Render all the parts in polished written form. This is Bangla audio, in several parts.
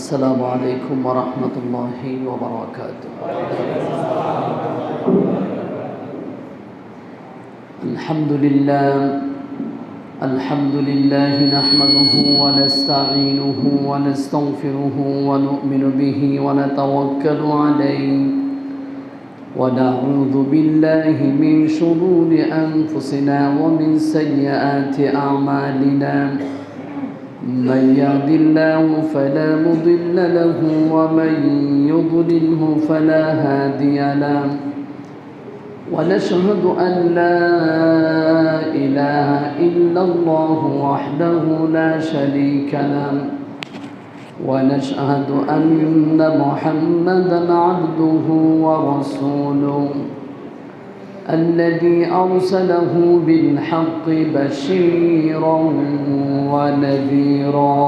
السلام عليكم ورحمة الله وبركاته. الحمد لله نحمده ونستعينه ونستغفره ونؤمن به ونتوكل عليه ونعوذ بالله من شرور أنفسنا ومن سيئات أعمالنا. من يهد الله فلا مضل له ومن يضلله فلا هادي له. ونشهد أن لا إله إلا الله وحده لا شريك له. ونشهد أن محمدًا عبده ورسوله الذي أرسله بالحق بشيرا ونذيرا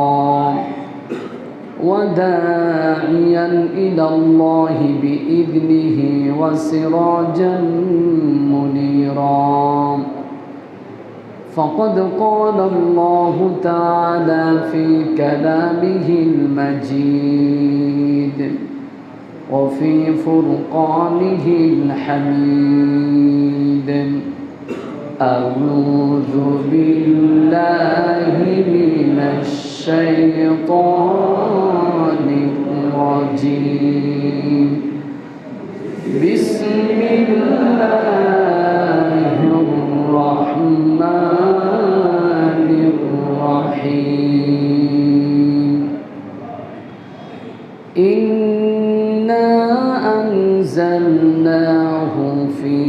وداعيا إلى الله بإذنه وسراجا منيرا. فقد قال الله تعالى في كلامه المجيد وفي فرقانه الحميد: أعوذ بالله من الشيطان الرجيم. بسم الله الرحمن الرحيم. إنا أنزلناه في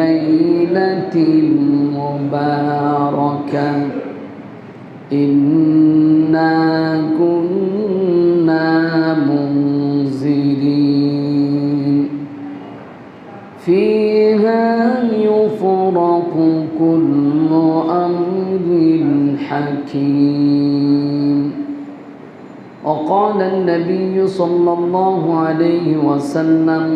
ليلة مباركة إنا كنا منذرين فيها يفرق كل أمر حكيم. وقال النبي صلى الله عليه وسلم: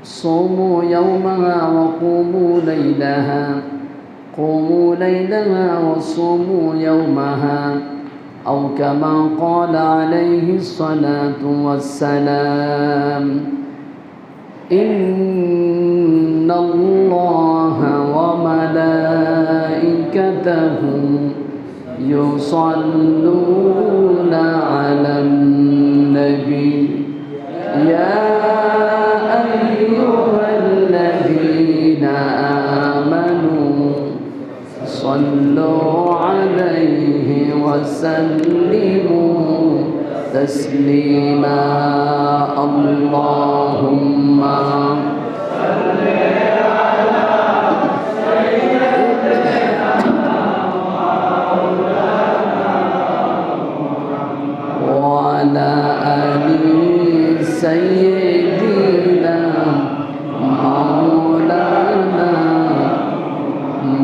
صوموا يومها وقوموا ليلها، قوموا ليلها وصوموا يومها، أو كما قال عليه الصلاة والسلام. إن الله وملائكته يصلون على النبي يا أيها الذين آمنوا صلوا عليه وسلموا تسليما. اللهم وعلى آل سيدنا مولانا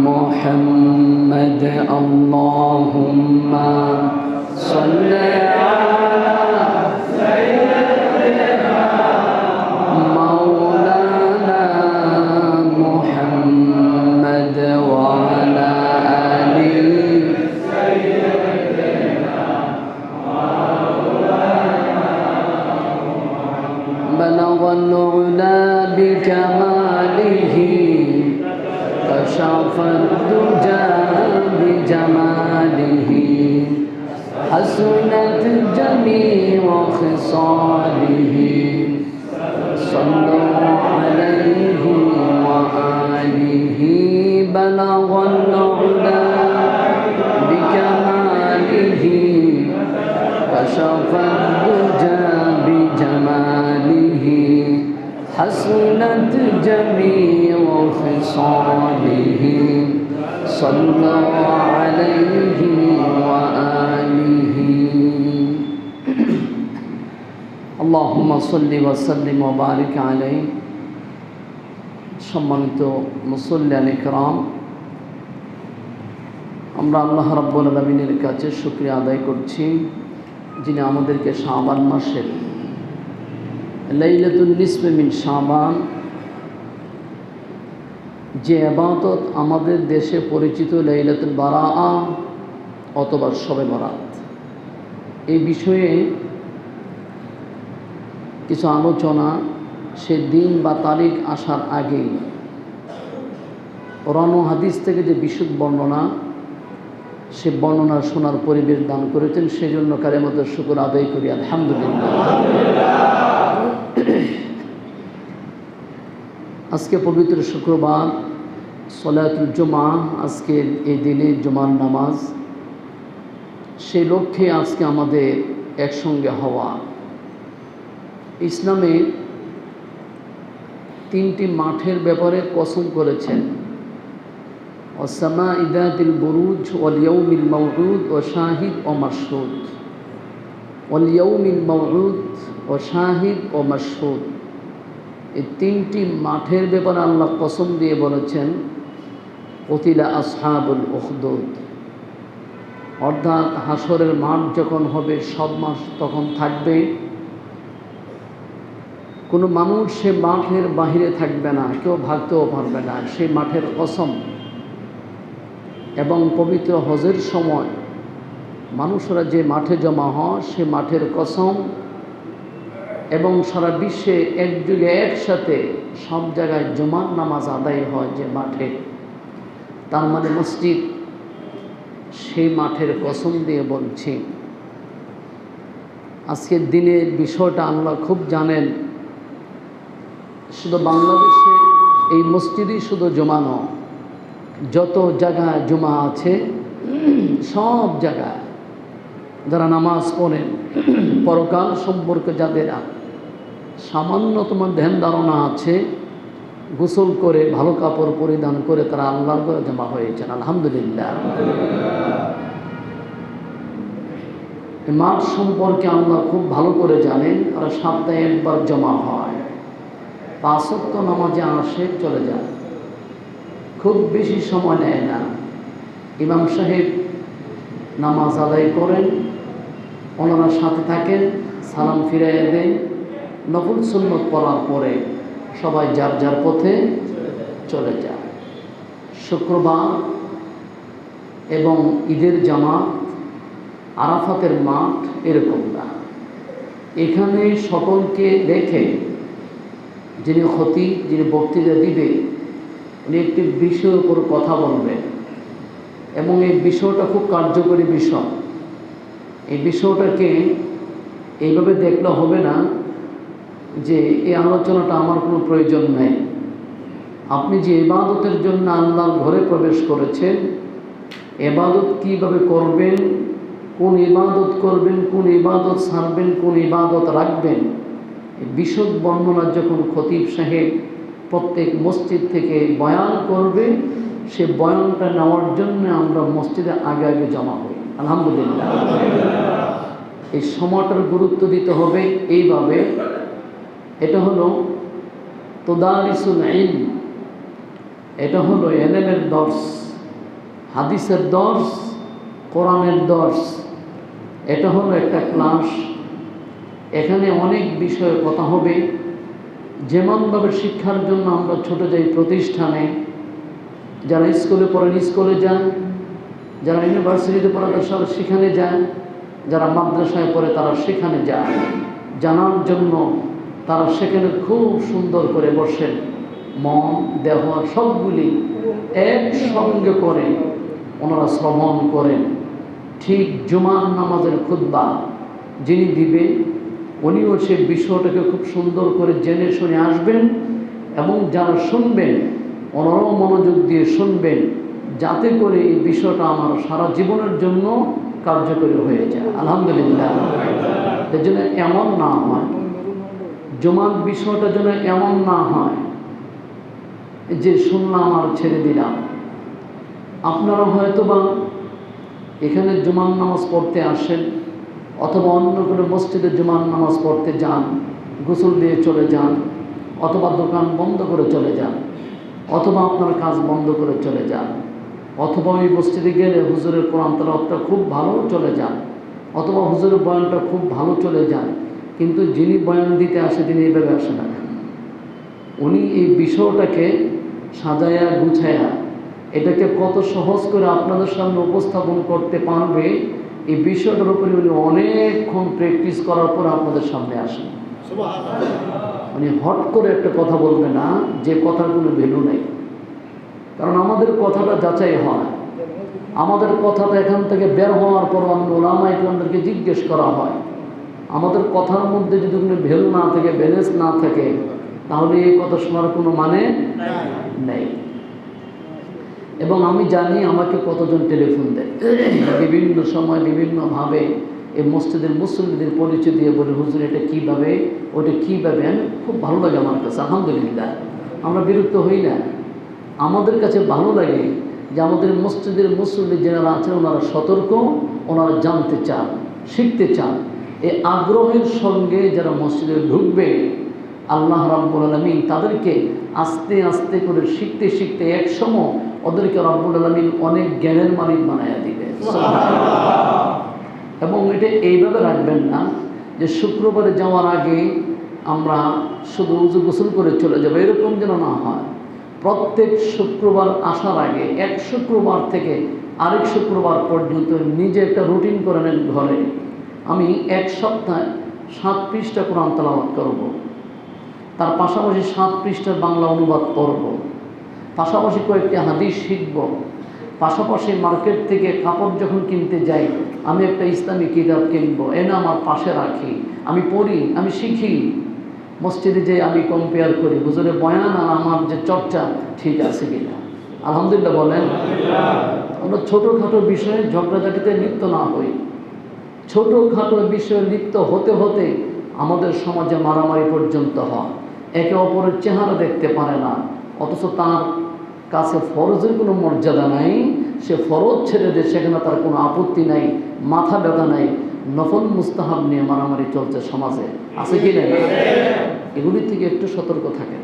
محمد. اللهم صل على سيدنا مولانا محمد وعلى آل بلغ العلا بكماله كشف الدجى بجماله حسنت جميع خصاله. صلوا عليه وآله. بلغ العلا بكماله كشف الدجى بجماله حسنت جميع خصاله. صلوا عليه وآله. اللهم صل وسلم وبارك عليه. সম্মানিত মুসল্লিয়ান ইকরাম, আমরা আল্লাহ রাব্বুল আলামিনের কাছে শুকরিয়া আদায় করছি, যিনি আমাদেরকে শাবান মাসের লাইলাতুন নিসফে মিন শাবান যে ইবাদত আমাদের দেশে পরিচিত লাইলাতুল বারাআ অথবা শবে বরাত, এই বিষয়ে কিছু আলোচনা, সে দিন বা তারিখ আসার আগেই কোরআন ও হাদিস থেকে যে বিশুদ্ধ বর্ণনা, সে বর্ণনা শোনার পরিবেশ দান করেছেন, সেজন্য কালেমাতুর শুকর আদায় করি আলহামদুলিল্লাহ। আজকে পবিত্র শুক্রবার, সলাতুল জুমা, আজকের এই দিনে জুমার নামাজ, সেই লক্ষ্যে আজকে আমাদের একসঙ্গে হওয়া। ইসলামে 3টি মাঠের ব্যাপারে কসম করেছেন: ওয়াসসামাই যাতিল বুরুজ ওয়াল ইয়াউমিল মাউউদ ওয়া শাহিদ ওয়া মাশহুদ। ওয়াল ইয়াউমিল মাউউদ ওয়া শাহিদ ওয়া মাশহুদ, এই 3টি মাঠের ব্যাপারে আল্লাহ কসম দিয়ে বলেছেন কুতিলা আসহাবুল উখদুদ। অর্থাৎ হাসরের মাঠ যখন হবে, সব মাঠ তখন থাকবে, কোনো মানুষ সে মাঠের বাহিরে থাকবে না, কেউ ভাগতেও পারবে না, সেই মাঠের কসম। এবং পবিত্র হজের সময় মানুষরা যে মাঠে জমা হয়, সে মাঠের কসম। এবং সারা বিশ্বে একযোগে একসাথে সব জায়গায় জুমার নামাজ আদায় হয় যে মাঠে, তার মানে মসজিদ, সেই মাঠের কসম দিয়ে বলছি। আজকের দিনের বিষয়টা আল্লাহ খুব জানেন। শুধু বাংলাদেশে এই মসজিদই শুধু জুমা নয়, যত জায়গায় জুমা আছে সব জায়গায় যারা নামাজ পড়েন, পরকাল সম্পর্কে যাদের সামান্যতম ধ্যান ধারণা আছে, গোসল করে ভালো কাপড় পরিধান করে তারা আল্লাহর ঘরে জমা হয়েছেন আলহামদুলিল্লাহ। এই মাঠ সম্পর্কে আল্লাহ খুব ভালো করে জানেন। আর সপ্তাহে একবার জমা হয়, 5 ওয়াক্ত নামাজে আসে, চলে যায়, খুব বেশি সময় নেয় না। ইমাম সাহেব নামাজ আদায় করেন, ওনারা সাথে থাকেন, সালাম ফিরাইয়া দেন, নফল সুন্নত পড়ার পরে সবাই যার যার পথে চলে যায়। শুক্রবার এবং ঈদের জামাত, আরাফাতের মাঠ এরকম না। এখানে সকলকে রেখে যিনি খতিব, যিনি বক্তৃতা দিবে, উনি একটি বিষয়ের উপর কথা বলবেন এবং এই বিষয়টা খুব কার্যকরী বিষয়। এই বিষয়টাকে এইভাবে দেখলে হবে না যে এই আলোচনাটা আমার কোনো প্রয়োজন নেই। আপনি যে ইবাদতের জন্য আল্লাহর ঘরে প্রবেশ করেছেন, ইবাদত কীভাবে করবেন, কোন ইবাদত করবেন, কোন ইবাদত ছাড়বেন, কোন ইবাদত রাখবেন, এই বিশদ বর্ণনা যখন খতিব সাহেব প্রত্যেক মসজিদ থেকে বয়ান করবে, সে বয়ানটা নেওয়ার জন্য আমরা মসজিদে আগে আগে জমা হই আলহামদুলিল্লাহ। এই সময়টার গুরুত্ব দিতে হবে এইভাবে। এটা হলো তোদারিসুল ইলম, এটা হলো এলেমের দর্স, হাদিসের দর্স, কোরআনের দর্স। এটা হলো একটা ক্লাস। এখানে অনেক বিষয়ে কথা হবে। যেমনভাবে শিক্ষার জন্য আমরা ছোটো যাই প্রতিষ্ঠানে, যারা স্কুলে পড়েন স্কুলে যান, যারা ইউনিভার্সিটিতে পড়ে তারা সেখানে যান, যারা মাদ্রাসায় পড়ে তারা সেখানে যায় জানার জন্য। তারা সেখানে খুব সুন্দর করে বসেন, মন দেহ সবগুলি একসঙ্গে করে ওনারা শ্রবণ করেন। ঠিক জুমার নামাজের খুতবা যিনি দিবেন, উনিও সে বিষয়টাকে খুব সুন্দর করে জেনে শুনে আসবেন এবং যারা শুনবেন ওনারাও মনোযোগ দিয়ে শুনবেন, যাতে করে এই বিষয়টা আমার সারা জীবনের জন্য কার্যকরী হয়ে যায় আলহামদুলিল্লাহ। এর জন্য এমন না হয়, জুমার বিষয়টা যেন এমন না হয় যে শুনলাম আর ছেড়ে দিলাম। আপনারা হয়তোবা এখানে জুমার নামাজ পড়তে আসেন, অথবা অন্য কোনো মসজিদে জুমার নামাজ পড়তে যান, গোসল দিয়ে চলে যান, অথবা দোকান বন্ধ করে চলে যান, অথবা আপনার কাজ বন্ধ করে চলে যান, অথবা ওই মসজিদে গেলে হুজুরের কোরআন তেলাওয়াতটা খুব ভালো চলে যান, অথবা হুজুরের বয়ানটা খুব ভালো চলে যায়। কিন্তু যিনি বয়ান দিতে আসে তিনি এইভাবে আসে না। উনি এই বিষয়টাকে সাজায়া গুছায়া এটাকে কত সহজ করে আপনাদের সামনে উপস্থাপন করতে পারবে, এই বিষয়টার উপরে উনি অনেকক্ষণ প্র্যাকটিস করার পর আপনাদের সামনে আসেন। উনি হট করে একটা কথা বলবে না যে কথার কোনো ভ্যালু নেই, কারণ আমাদের কথাটা যাচাই হয়। আমাদের কথাটা এখান থেকে বের হওয়ার পর ওলামা ইকরামদেরকে জিজ্ঞেস করা হয়। আমাদের কথার মধ্যে যদি কোনো ভ্যালু না থাকে, ব্যালেন্স না থাকে, তাহলে এই কথা শোনার কোনো মানে নেই। এবং আমি জানি আমাকে কতজন টেলিফোন দেয় বিভিন্ন সময় বিভিন্নভাবে এই মসজিদের মুসল্লিদের পরিচয় দিয়ে বলে, হুজুর এটা কীভাবে, ওটা কীভাবে। আমি খুব ভালো লাগে আমার কাছে, আলহামদুলিল্লাহ। আমরা বিরক্ত হই না। আমাদের কাছে ভালো লাগে যে আমাদের মসজিদের মুসল্লি যারা আছেন ওনারা সতর্ক, ওনারা জানতে চান, শিখতে চান। এই আগ্রহের সঙ্গে যারা মসজিদে ঢুকবে, আল্লাহ রাব্বুল আলামিন তাদেরকে আস্তে আস্তে করে শিখতে শিখতে একসময় ওদেরকে রাব্বুল আলামিন অনেক জ্ঞানের মালিক বানায়া দিবে। এবং এটা এইভাবে রাখবেন না যে শুক্রবারে যাওয়ার আগে আমরা শুধু উজু গোসল করে চলে যাবো, এরকম যেন না হয়। প্রত্যেক শুক্রবার আসার আগে এক শুক্রবার থেকে আরেক শুক্রবার পর্যন্ত নিজে একটা রুটিন করে নেন ঘরে। আমি এক সপ্তাহে 7 পৃষ্ঠা কোরআন তেলাওয়াত করব, তার পাশাপাশি 7 পৃষ্ঠার বাংলা অনুবাদ করব, পাশাপাশি কয়েকটি হাদিস শিখব, পাশাপাশি মার্কেট থেকে কাপড় যখন কিনতে যাই আমি একটা ইসলামী কিতাব কিনবো, এনে আমার পাশে রাখি, আমি পড়ি, আমি শিখি। মসজিদে যে আমি কম্পেয়ার করি হুজুরের বয়ান আর আমার যে চর্চা ঠিক আছে কিনা। আলহামদুলিল্লাহ বলেন। আমরা ছোটোখাটো বিষয়ে ঝগড়াঝাটিতে লিপ্ত না হই। ছোটোখাটো বিষয়ে লিপ্ত হতে হতে আমাদের সমাজে মারামারি পর্যন্ত হয়। একে অপরের চেহারা দেখতে পারে না, অথচ তার কাছে ফরজের কোনো মর্যাদা নাই। সে ফরজ ছেড়ে দেয়, সেখানে তার কোনো আপত্তি নাই, মাথা ব্যথা নাই। নফল মুস্তাহাব নিয়ে মারামারি চলছে সমাজে, আছে কি না? এগুলি থেকে একটু সতর্ক থাকেন।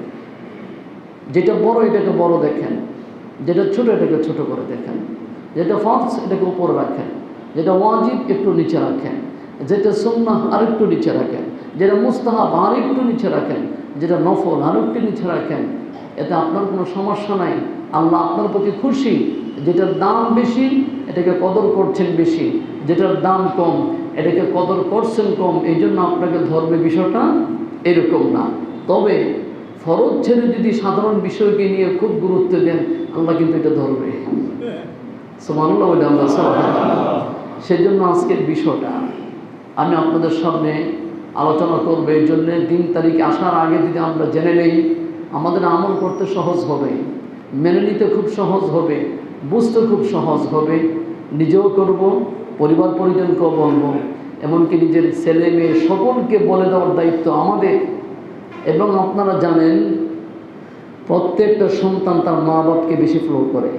যেটা বড় এটাকে বড় দেখেন, যেটা ছোট এটাকে ছোট করে দেখেন, যেটা ফরজ এটাকে উপরে রাখেন, যেটা ওয়াজিব একটু নিচে রাখেন, যেটা সুন্নাহ আরেকটু নিচে রাখেন, যেটা মুস্তাহাব আরেকটু নিচে রাখেন, যেটা নফল আরেকটু নিচে রাখেন। এতে আপনার কোনো সমস্যা নাই, আল্লাহ আপনার প্রতি খুশি। যেটার দাম বেশি এটাকে কদর করছেন বেশি, যেটার দাম কম এটাকে কদর করছেন কম, এই জন্য আপনাকে ধরবে, বিষয়টা এরকম না। তবে ফরজ ছেড়ে যদি সাধারণ বিষয়কে নিয়ে খুব গুরুত্ব দেন, আল্লাহ কিন্তু এটা ধরবে। সুবহানাল্লাহ বলে আল্লাহ সুবহানাল্লাহ। সেজন্য আজকের বিষয়টা আমি আপনাদের সামনে আলোচনা করবো। এই জন্যে দিন তারিখ আসার আগে যদি আমরা জেনে নেই, আমাদের আমল করতে সহজ হবে, মেনে নিতে খুব সহজ হবে, বুঝতে খুব সহজ হবে। নিজেও করব, পরিবার পরিজনকেও বলবো, এমনকি নিজের ছেলে মেয়ে সকলকে বলে দেওয়ার দায়িত্ব আমাদের। এবং আপনারা জানেন প্রত্যেকটা সন্তান তার মা বাপকে বেশি ফ্লো করে।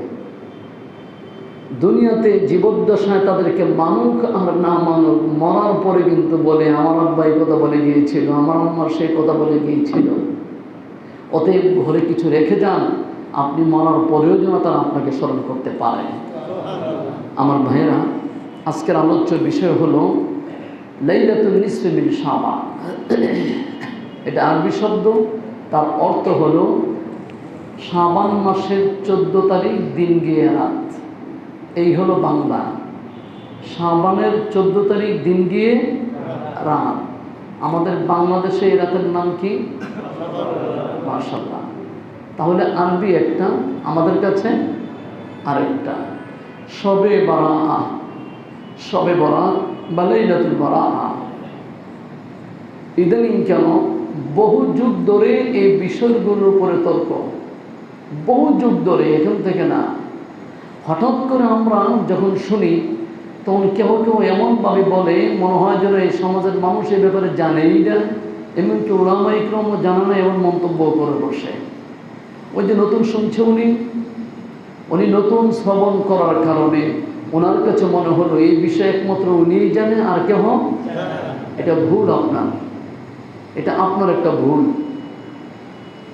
দুনিয়াতে জীবদ্দশায় তাদেরকে মানুক আর না মানুক, মরার পরে কিন্তু বলে আমার আব্বা এই কথা বলে গিয়েছিল, আমার আম্মা সেই কথা বলে গিয়েছিল। অতএব ঘরে কিছু রেখে যান, আপনি মরার পরেও যেন তারা আপনাকে স্মরণ করতে পারে। আমার ভাইয়েরা, আজকের আলোচ্য বিষয় হলো লাইলাতুন নিসফি মিন শাবান। এটা আরবি শব্দ, তার অর্থ হলো শাবান মাসের 14 তারিখ দিন গিয়ে রাত। এই হলো বাংলা। শাবানের 14 তারিখ দিন গিয়ে রাত। আমাদের বাংলাদেশে এই রাতের নাম কি? মাশাআল্লাহ। তাহলে আরবি একটা, আমাদের কাছে আরেকটা। শবে বারাআ, শবে বরাত বা লাইলাতুল বারাআ। ইদানিং কেন বহু যুগ ধরে এই বিষয়গুলোর উপরে তর্ক, বহু যুগ ধরে, এখান থেকে না। হঠাৎ করে আমরা যখন শুনি তখন কেউ কেউ এমনভাবে বলে মনে হয় যেন এই সমাজের মানুষ এই ব্যাপারে জানেই না, এমনকি ওলামা ইকরামও জানে না, এমন মন্তব্য করে বসে। ওই যে নতুন শুনছে উনি নতুন শ্রবণ করার কারণে ওনার কাছে মনে হলো এই বিষয়ে একমাত্র উনিই জানে, আর কেউ। এটা ভুল আপনার, এটা আপনার একটা ভুল।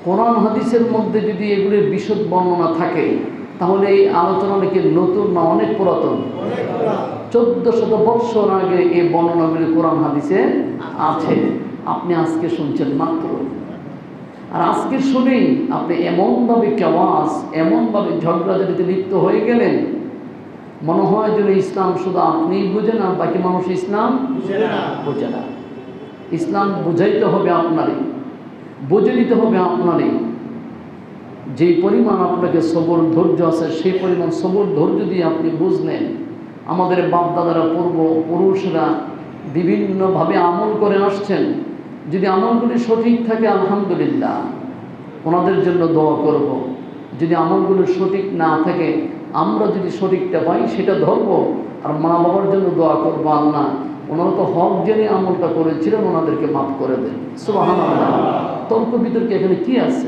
কোরআন হাদিসের মধ্যে যদি এগুলির বিশদ বর্ণনা থাকে তাহলে এই আলোচনা নাকি নতুন না, অনেক পুরাতন। 1400 বৎসর আগে এই বর্ণনাগুলি কোরআন হাদিসে আছে। আপনি আজকে শুনছেন মাত্র। আর আজকে শুনেই আপনি এমনভাবে কেওয়াস, এমনভাবে ঝগড়াঝাটিতে লিপ্ত হয়ে গেলেন মনে হয় যেন ইসলাম শুধু আপনিই বুঝেন আর বাকি মানুষ ইসলাম বোঝে না। ইসলাম বুঝাইতে হবে আপনারই, বুঝে নিতে হবে আপনারই। যেই পরিমাণ আপনাকে সবর ধৈর্য আছে সেই পরিমাণ সবর ধৈর্য দিয়ে আপনি বুঝলেন। আমাদের বাপদাদারা পূর্বপুরুষরা বিভিন্নভাবে আমল করে আসছেন। যদি আমলগুলি সঠিক থাকে আলহামদুলিল্লাহ, ওনাদের জন্য দোয়া করব। যদি আমলগুলো সঠিক না থাকে, আমরা যদি সঠিকটা পাই সেটা ধরবো, আর মা বাবার জন্য দোয়া করবো, আল্লাহ ওনারা তো হক জেনে আমলটা করেছিলেন, ওনাদেরকে মাফ করে দেন। সুবহানাল্লাহ। তর্ক বিতর্কে এখানে কি আছে?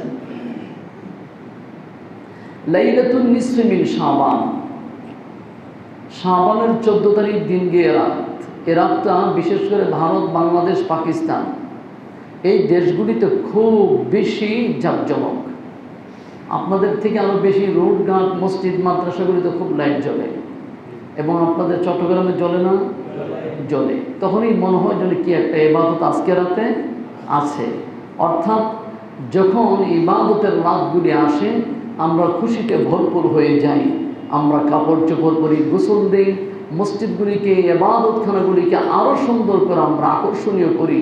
লাইলাতুন নিসফি মিন শাবান, শাবানের 14 তারিখ দিন গিয়ে রাত। এ রাতটা বিশেষ করে ভারত, বাংলাদেশ, পাকিস্তান এই দেশগুলিতে খুব বেশি জাঁকজমক। আপনাদের থেকে আরও বেশি রোড ঘাট, মসজিদ, মাদ্রাসাগুলিতে খুব লাইট জ্বলে, এবং আপনাদের চট্টগ্রামে জ্বলে না? জ্বলে। তখনই মনে হয় যেন কি একটা ইবাদত আজকে রাতে আছে। অর্থাৎ যখন ইবাদতের রাতগুলি আসে আমরা খুশিতে ভরপুর হয়ে যাই। আমরা কাপড় চোপড় পরি, গোসল দিই, মসজিদগুলিকে, ইবাদতখানাগুলিকে আরও সুন্দর করে আমরা আকর্ষণীয় করি,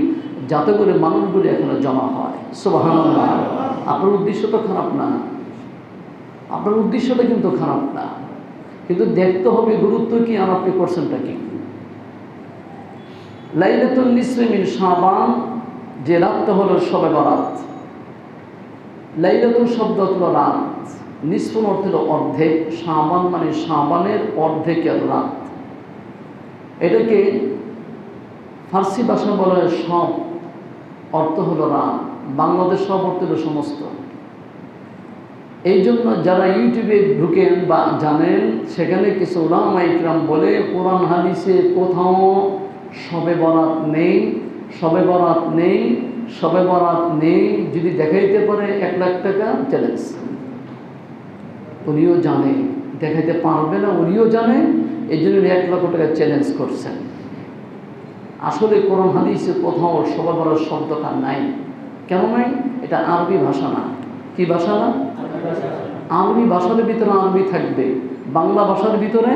যাতে করে মানুষগুলি এখানে জমা হয়। সুবহানাল্লাহ। আপনার উদ্দেশ্য তো খারাপ না, আপনার উদ্দেশ্যটা কিন্তু খারাপ না, কিন্তু দেখতে হবে গুরুত্ব কি আর আপনি করছেনটা কি। লাইলাতুন নিসফি মিন শাবান, যে রাতটা হলো শবে বরাত। লাইলাতুল শব্দ হলো রাত, নিসফুন অর্থ হলো অর্ধেক, শাবান মানে শাবানের অর্ধেকের রাত। এটাকে ফার্সি ভাষা বলা হয় সব, অর্থ হলো রাত। বাংলাদেশ সব অর্থ হলো সমস্ত। এই জন্য যারা ইউটিউবে ঢুকেন বা জানেন, সেখানে কিছু উলামা ইকরাম বলে কোরআন হাদিসে কোথাও শবে বরাত নেই, শবে বরাত নেই, শবে বরাত নেই। যদি দেখাইতে পারে 1 লাখ টাকা চ্যালেঞ্জ। উনিও জানে দেখাইতে পারবে না, উনিও জানে, এই জন্য 1 লক্ষ টাকা চ্যালেঞ্জ করছেন। আসলে কোরআন হাদিসে কোথাও শবে বরাত শব্দটা নাই। কেন নাই? এটা আরবি ভাষা না। কি ভাষা না? আরবি ভাষার ভিতরে আরবি থাকবে, বাংলা ভাষার ভিতরে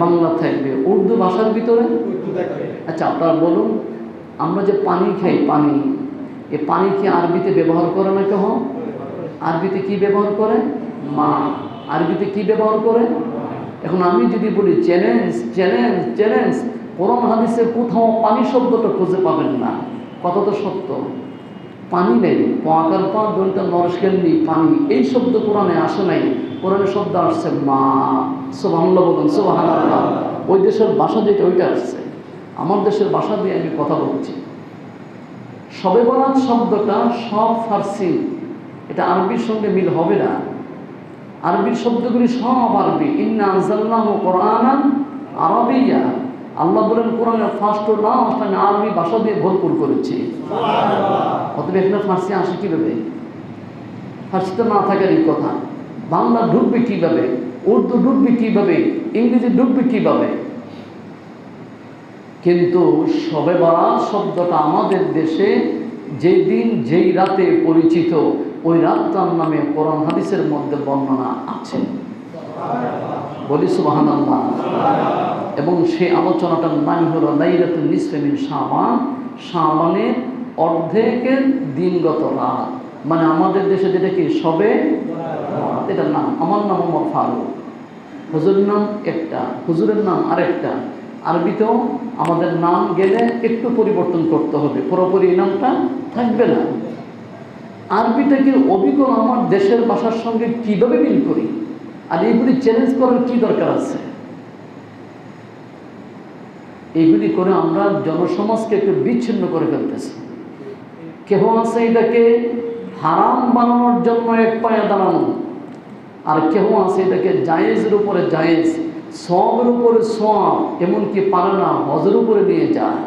বাংলা থাকবে, উর্দু ভাষার ভিতরে। আচ্ছা আপনারা বলুন, আমরা যে পানি খাই, পানি, এ পানি কি আরবিতে ব্যবহার করে না কেহ? আরবিতে কি ব্যবহার করে? মা। আরবিতে কি ব্যবহার করে? এখন আমি যদি বলি চ্যালেঞ্জ চ্যালেঞ্জ চ্যালেঞ্জ, কোরআন হাদিসে কোথাও পানি শব্দটা খুঁজে পাবেন না। কত তো সত্য। পানি নেই, পাকার পা দলটা নরসকেন্দি, পানি, এই শব্দ কোরআনে আসে নাই। কোরআনে শব্দ আসছে মা। সুবহানাল্লাহ বলুন, সুবহানাল্লাহ। ওই দেশের ভাষা যেটা ওইটা আসছে, আমার দেশের ভাষা দিয়ে আমি কথা বলছি। শবে বরাত শব্দটা সব ফার্সি, এটা আরবির সঙ্গে মিল হবে না। আরবির শব্দগুলি সব আরবি। ইন্না আনজালনাহু কুরআনান আরাবিয়্যা। আল্লাহ বলেন কোরআনের ফার্স্ট ও লাস্ট আমি আরবি ভাষা দিয়ে ভরপুর করেছি। অতএব এখানে ফার্সি আসে কীভাবে? ফার্সি তো না থাকারই কথা। বাংলা ঢুকবে কীভাবে? উর্দু ঢুকবে কীভাবে? ইংরেজি ঢুকবে কীভাবে? কিন্তু শবে বরাত শব্দটা আমাদের দেশে যেই দিন যেই রাতে পরিচিত, ওই রাতটার নামে কোরআন হাদিসের মধ্যে বর্ণনা আছে। বলি সুবহানাল্লাহ। এবং সেই আলোচনাটার নাম হলো লাইলাতুন নিসফি মিন শাবান, শাবানের অর্ধেকের দিনগত রাত। মানে আমাদের দেশে যেটা কি শবে বরাত, এটার নাম। আমার নাম ওমর ফারুক, হুজুরের নাম একটা, হুজুরের নাম আরেকটা। আরবিতেও আমাদের নাম গেলে একটু পরিবর্তন করতে হবে, পুরোপুরি নামটা থাকবে না। আরবিটাকে অভিজ্ঞ আমার দেশের ভাষার সঙ্গে কীভাবে মিল করি, আর এইগুলি চ্যালেঞ্জ করার কী দরকার আছে? এইগুলি করে আমরা জনসমাজকে একটু বিচ্ছিন্ন করে ফেলতেছি। কেহ আছে এটাকে হারাম বানানোর জন্য এক পায়ে দাঁড়ানো, আর কেহ আছে এটাকে জায়েজের উপরে জায়েজ, সবের উপরে সব, এমনকি পারে না হজের উপরে নিয়ে যায়,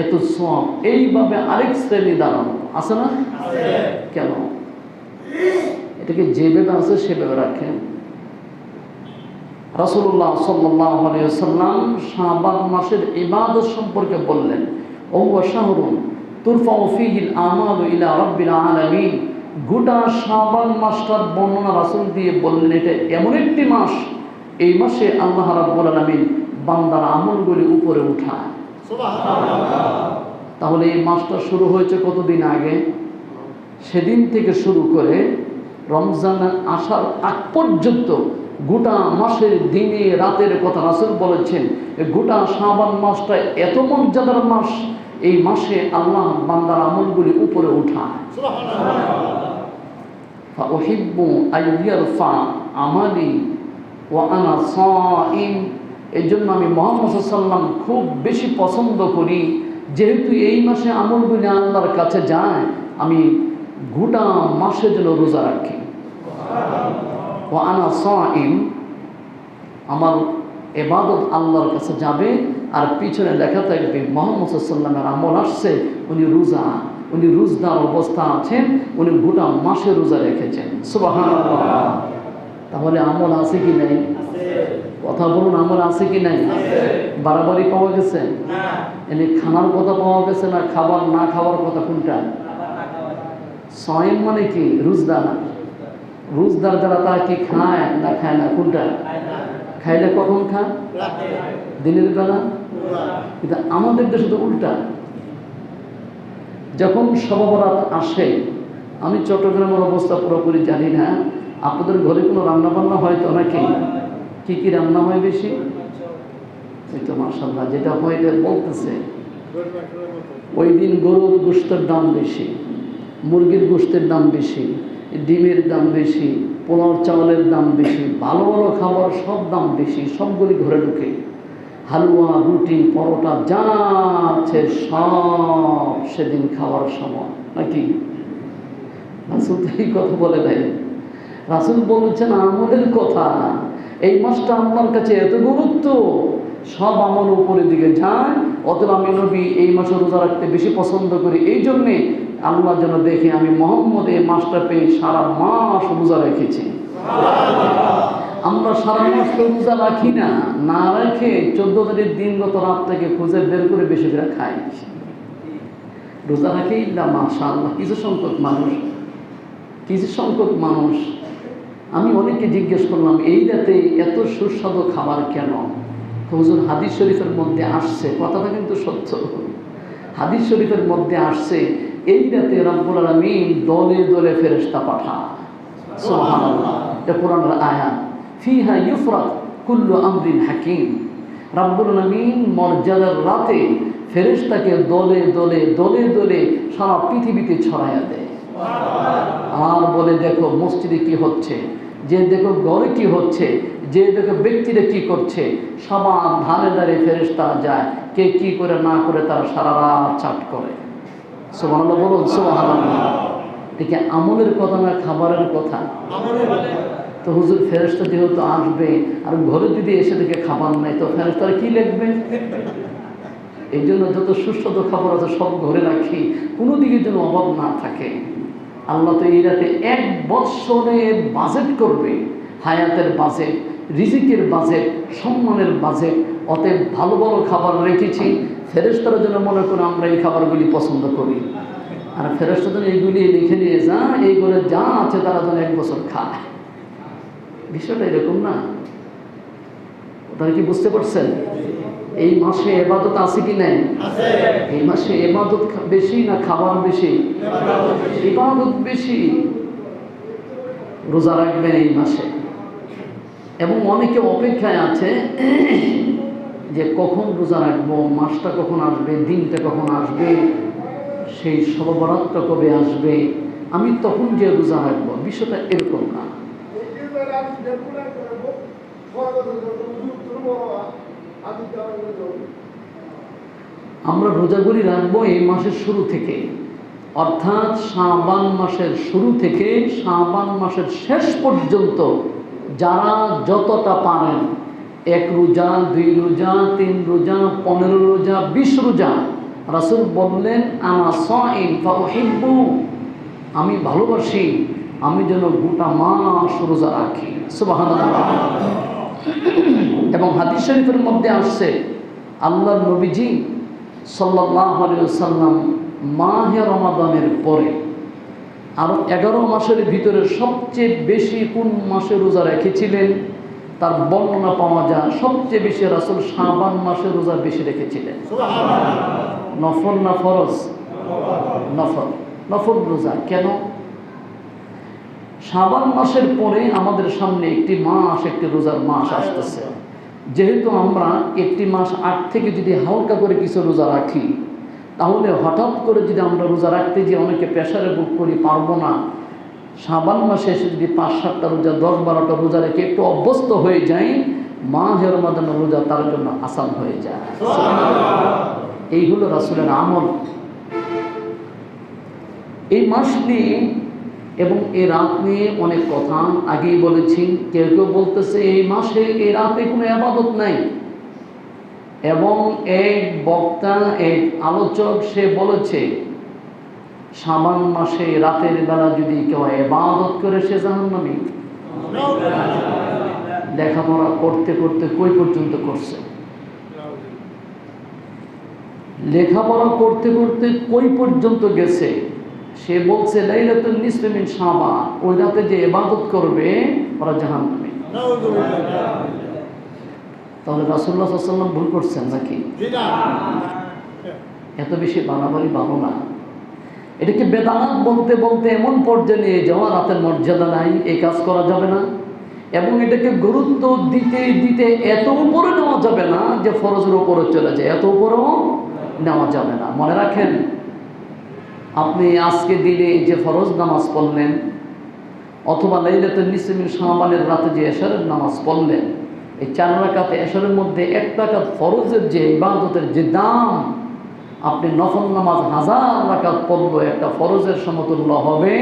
এত সব। এইভাবে আরেক শ্রেণী দাঁড়ানো আছে না? কেন? এটাকে যেভাবে আছে সেভাবে রাখেন। রাসূলুল্লাহ সাল্লাল্লাহু আলাইহি ওয়াসাল্লাম শাবান মাসের ইবাদত সম্পর্কে বললেন, ও হুয়া শাহরুন তুরফাউ ফীহিল আমালু ইলা রাব্বিল আলামিন। গোটা শাবান মাসটার বর্ণনা রাসূল দিয়ে বললেন, এটা এমন একটি মাস এই মাসে আল্লাহ রাব্বুল আলামিন বান্দার আমলগুলি উপরে উঠায়। তাহলে এই মাসটা শুরু হয়েছে কতদিন আগে? সেদিন থেকে শুরু করে রমজান আসার আগ পর্যন্ত গোটা মাসের দিনে রাতের কথা রাসূল বলেছেন। গোটা শাবান মাসটা এত মর্যাদার মাস, এই মাসে আল্লাহ বান্দার আমলগুলি উপরে উঠায়। ফাউহিব্বু আইয়ারফা আমালি ওয়া আনা সাইম। এই জন্য আমি মুহাম্মদ সাল্লাল্লাহু আলাইহি ওয়াসাল্লাম খুব বেশি পছন্দ করি, যেহেতু এই মাসে আমলগুলি আল্লাহর কাছে যায়, আমি গোটা মাসে যেন রোজা রাখি। ওয়া আনা সাইম, আমার ইবাদত আল্লাহর কাছে যাবে, আর পিছনে লেখা থাকবে মুহাম্মদ সাল্লাল্লাহু আলাইহি ওয়াসাল্লামের আমল আসছে, উনি রোজা, উনি রোজদার অবস্থা আছেন, উনি গোটা মাসে রোজা রেখেছেন। সুবহানাল্লাহ। তাহলে আমল আছে কি নাই? কথা বলুন, আমল আছে কি নাই? বাড়াবাড়ি পাওয়া গেছে? এনে খানার কথা পাওয়া গেছে না খাবার না খাওয়ার কথা? কোনটা? সাইম মানে কি? রোজদার। রোজদার যারা তারা কি খায় না খায় না? কোনটা? খাইলে কখন খায়? দিনের বেলা। কিন্তু আমাদের দেশে তো উল্টা। যখন শবে বরাত আসে, আমি চট্টগ্রামের অবস্থা পুরোপুরি জানি না, আপনাদের ঘরে কোনো রান্না বান্না হয় তো নাকি? কি কি রান্না হয় বেশি? এই তো মাশাআল্লাহ, যেটা হয় এটা বলতেছে। ওই দিন গরুর গোশতের দাম বেশি, মুরগির গোশতের দাম বেশি, ডিমের দাম বেশি, পোলাও চাউলের দাম বেশি, ভালো ভালো খাবার সব দাম বেশি, সবগুলি ঘরে ঢুকে। হালুয়া, রুটি, পরোটা যা আছে সব সেদিন খাওয়ার সময় নাকি? রাসূল তো এই কথা বলে নাই। রাসূল বলেছেন আমাদের কথা। এই মাসটা আমার কাছে এত গুরুত্ব, সব আমল উপরের দিকে যায়। অতএব আমি নবী এই মাসে রোজা রাখতে বেশি পছন্দ করি। এই জন্যে আল্লাহ যেন দেখে আমি মুহাম্মদ এই মাসটা পেয়ে সারা মাস রোজা রেখেছি। আমরা সারা মাস রোজা রাখি না, না রেখে 14 তারিখ দিনগত রাত থেকে খুঁজে বের করে বেশি করে খাই। রোজা রাখেই না মাশাআল্লাহ কিছু সংখ্যক মানুষ। আমি অনেককে জিজ্ঞেস করলাম এই রাতে এত সুস্বাদু খাবার কেন? হুজুর হাদিস শরীফের মধ্যে আসছে, কথাটা কিন্তু সত্য। হাদিস শরীফের মধ্যে আসছে এই রাতে রব্বুল আলামিন দলে দলে ফেরেশতা পাঠায়। সুবহানাল্লাহ, এটা কোরআনের আয়াত। ফিহা ইউফরাক কুল্লু আমরিন হাকিম। রব্বুল আলামিন মর্যাদার রাতে ফেরেশতাকে দলে দলে দলে দলে সারা পৃথিবীতে ছড়াইয়া দেয়। আর বলে দেখো মসজিদে কি হচ্ছে, যে দেখো ঘরে কি হচ্ছে, যে দেখো ব্যক্তিরা কি করছে, সবার ধারে ধারে ফেরেশতা যায়, কে কি করে না করে তারা সারা রাত চাট করে। সুবহানাল্লাহ বলুন, সুবহানাল্লাহ। ঠিক আমলের কথা না খাবারের কথা? তো হুজুর ফেরেশতা যেহেতু আসবে, আর ঘরে যদি এসে দেখে খাবার নাই, তো ফেরেশতারা কি লিখবে? এই জন্য যত সুস্বাদু খাবার আছে সব ঘরে রাখি, কোনো দিকে যেন অভাব না থাকে। আল্লাহ তো এই রাতে 1 বৎসরের বাজেট করবে, হায়াতের বাজেট, রিজিকের বাজেট, সম্মানের বাজেট। অতএব ভালো ভালো খাবার রেখেছি, ফেরেশতারা যেন মনে করে আমরা এই খাবারগুলি পছন্দ করি। আর ফেরেশতা যেন এইগুলি লিখে নিয়ে যা, এইগুলো যা আছে তারা যেন 1 বছর খায়। বিষয়টা এরকম না? আপনারা কি বুঝতে পারছেন? এই মাসে ইবাদত আছে কি নাই? এই মাসে ইবাদত বেশি না খাবার বেশি? ইবাদত বেশি। রোজা রাখবেন এই মাসে, এবং অনেকে অপেক্ষায় আছে যে কখন রোজা রাখবো, মাসটা কখন আসবে, দিনটা কখন আসবে, সেই শবে বরাতটা কবে আসবে, আমি তখন যে রোজা রাখবো। বিষয়টা এরকম না। আমরা রোজাগুলি রাখবো এই মাসের শুরু থেকে, অর্থাৎ শাবান মাসের শুরু থেকে শাবান মাসের শেষ পর্যন্ত যারা যতটা পারেন, 1 রোজা, 2 রোজা, 3 রোজা, 15 রোজা, 20 রোজা। রাসূল বললেন আনা সাইম ফাউহিব্বু, আমি ভালোবাসি, আমি যেন গোটা মাস রোজা রাখি। সুবহানাল্লাহ। এবং হাদিস শরীফের মধ্যে আসছে আল্লাহর নবীজি সাল্লাল্লাহু আলাইহি ওয়াসাল্লাম মাহে রমাদানের পরে আরো 11 মাসের ভিতরে সবচেয়ে বেশি কোন মাসে রোজা রেখেছিলেন? তার বর্ণনা পাওয়া যায় সবচেয়ে বেশি রাসূল শাবান মাসে রোজা বেশি রেখেছিলেন। নফল না ফরজ? নফল। নফল রোজা কেন? শাবান মাসের পরে আমাদের সামনে একটি মাস, একটি রোজার মাস আসতেছে। যেহেতু আমরা একটি মাস আগ থেকে যদি হালকা করে কিছু রোজা রাখি, তাহলে হঠাৎ করে যদি আমরা রোজা রাখতে যে অনেকে প্রেশারে বুক করি, পারবো না, শাবান মাসে এসে যদি 5-7টা রোজা, 10-12টা রোজা রেখে একটু অভ্যস্ত হয়ে যায়, মাহে রমাদান রোজা তার জন্য আসান হয়ে যায়। এই হলো রাসূলের আমল। এই মাস নিয়ে এবং এই রাত নিয়ে অনেক কথা আগেই বলেছি। কেউ কেউ বলতেছে এই মাসে এই রাতে কোনো ইবাদত নাই, এবং এক বক্তা, এক আলোচক সে বলেছে শাবান মাসে রাতের বেলা যদি কেউ ইবাদত করে সে জাহান্নামী। লেখাপড়া করতে করতে কই পর্যন্ত করছে? লেখাপড়া করতে করতে কই পর্যন্ত গেছে? সে বলছে লাইলাতুন নিসফি মিন শাবান, ওই রাতে যে ইবাদত করবে ওরা জাহান্নামী। তাহলে রাসূলুল্লাহ সাল্লাল্লাহু আলাইহি ওয়াসাল্লাম ভুল করছেন নাকি? এত বেশি বাড়াবাড়ি ভালো না। এটাকে বেদাত বলতে বলতে এমন পর্যায়ে নিয়ে যাওয়া, রাতের মর্যাদা নাই, এই কাজ করা যাবে না। এবং এটাকে গুরুত্ব দিতে দিতে এত উপরে নেওয়া যাবে না যে ফরজের উপরে চলে যায়, এত উপরেও নেওয়া যাবে না। মনে রাখেন, আপনি আজকে দিনে যে ফরজ নামাজ পড়লেন, অথবা লাইলাতুন নিসফি মিন শাবানের রাতে যে এশারের নামাজ পড়লেন, এই 4 রাকাত এশারের মধ্যে 1 রাকাত ফরজের যে ইবাদতের যে দাম, আপনি নফল নামাজ 1000 রাকাত পড়লেও একটা ফরজের সমতুল্য হবে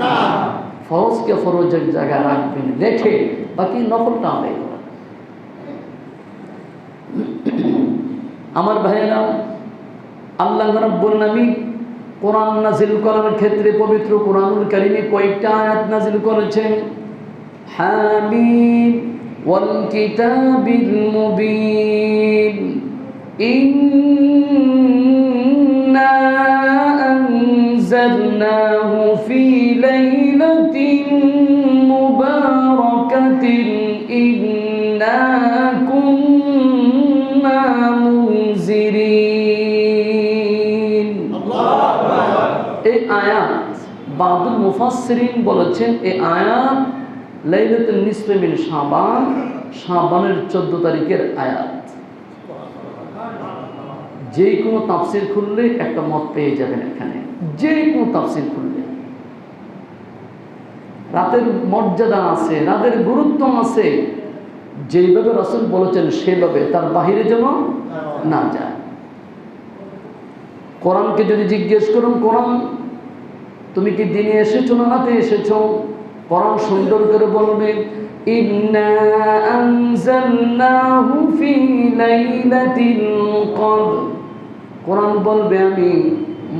না। ফরজকে ফরজের জায়গায় রাখবেন, রেখে বাকি নফলটা আদায় করেন। আমার ভাইয়েরা, আল্লাহ রাব্বুল আলামিন কোরআন নাযিল করার ক্ষেত্রে পবিত্র কোরআনুল কারীমে কয়েকটা আয়াত নাযিল করেছেন। হামিম ওয়াল কিতাবিল মুবিন, ইন্না আনজালনাহু ফি লাইলাতিন মুবারাকাতিন ইন্না কুন্না মুনজিরিন। এই আয়াত বাদুল মুফাসসিরিন বলেছেন এই আয়াত লাইলাতুন নিসফি মিন শাবান, শাবানের 14 তারিখের আয়াত। যে কোনো তাফসীর খুললে একটা মত পেয়ে যাবেন এখানে, যে কোনো তাফসীর খুললে। রাতের মর্যাদা আছে, রাতের গুরুত্ব আছে, যেইভাবে রাসূল বলেছেন সেভাবে, তার বাহিরে যেন না যায়। কোরআনকে যদি জিজ্ঞেস করুন, কোরআন তুমি কি দিনে এসেছো না রাতে এসেছো, কোরআন সুন্দর করে বলবে ইন্না আনজালনাহু ফি লাইলাতিল কদর। কোরআন বলবে আমি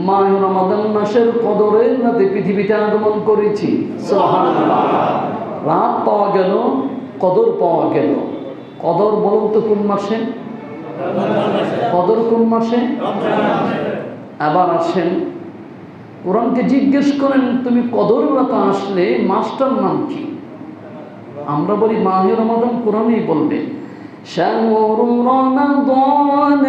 মাহে রমাদান মাসের কদরের রাতে পৃথিবীতে আগমন করেছি। সুবহানাল্লাহ। রাত পাওয়া গেল, কদর পাওয়া গেল। কদর বলুন তো কোন মাসে? কদর কোন মাসে? আবার আসেন, কোরআনকে জিজ্ঞেস করেন তুমি কদর রাতে আসলে মাসটার নাম কি? আমরা বলি মাহে রমাদান, কোরআনই বলবে শাহরু রমাদানাল্লাযী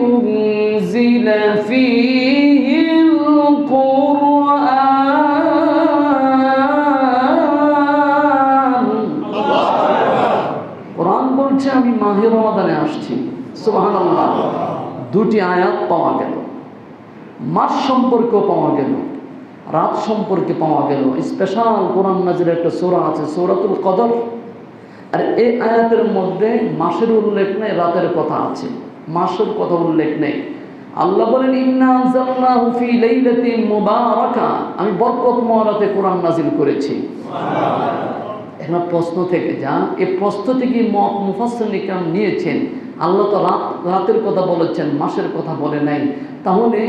উনজিলা ফীহিল কুরআন। কোরআন বলছে আমি মাহে রমাদানে আসছি। সুবহানাল্লাহ। দুটি আয়াত পাওয়া গেল, মাস সম্পর্কেও পাওয়া গেল, রাত সম্পর্কে পাওয়া গেল। স্পেশাল কোরআন নাজিলের একটা সূরা আছে, সূরাতুল কদর। আর এই আয়াতের মধ্যে মাসের উল্লেখ নেই, রাতের কথা আছে, মাসের কথা উল্লেখ নেই। আল্লাহ বলেন ইন্না আনজালনাহু ফি লাইলাতিন মুবারাকা, আমি বরকতময় রাতে কোরআন নাজিল করেছি। এখন প্রশ্ন থেকে যা, এই প্রশ্ন থেকে মুফাসসিরিন কিরাম নিয়েছেন আল্লাহ তো রাতের কথা বলেছেন, মাসের কথা বলে নাই। তাহলে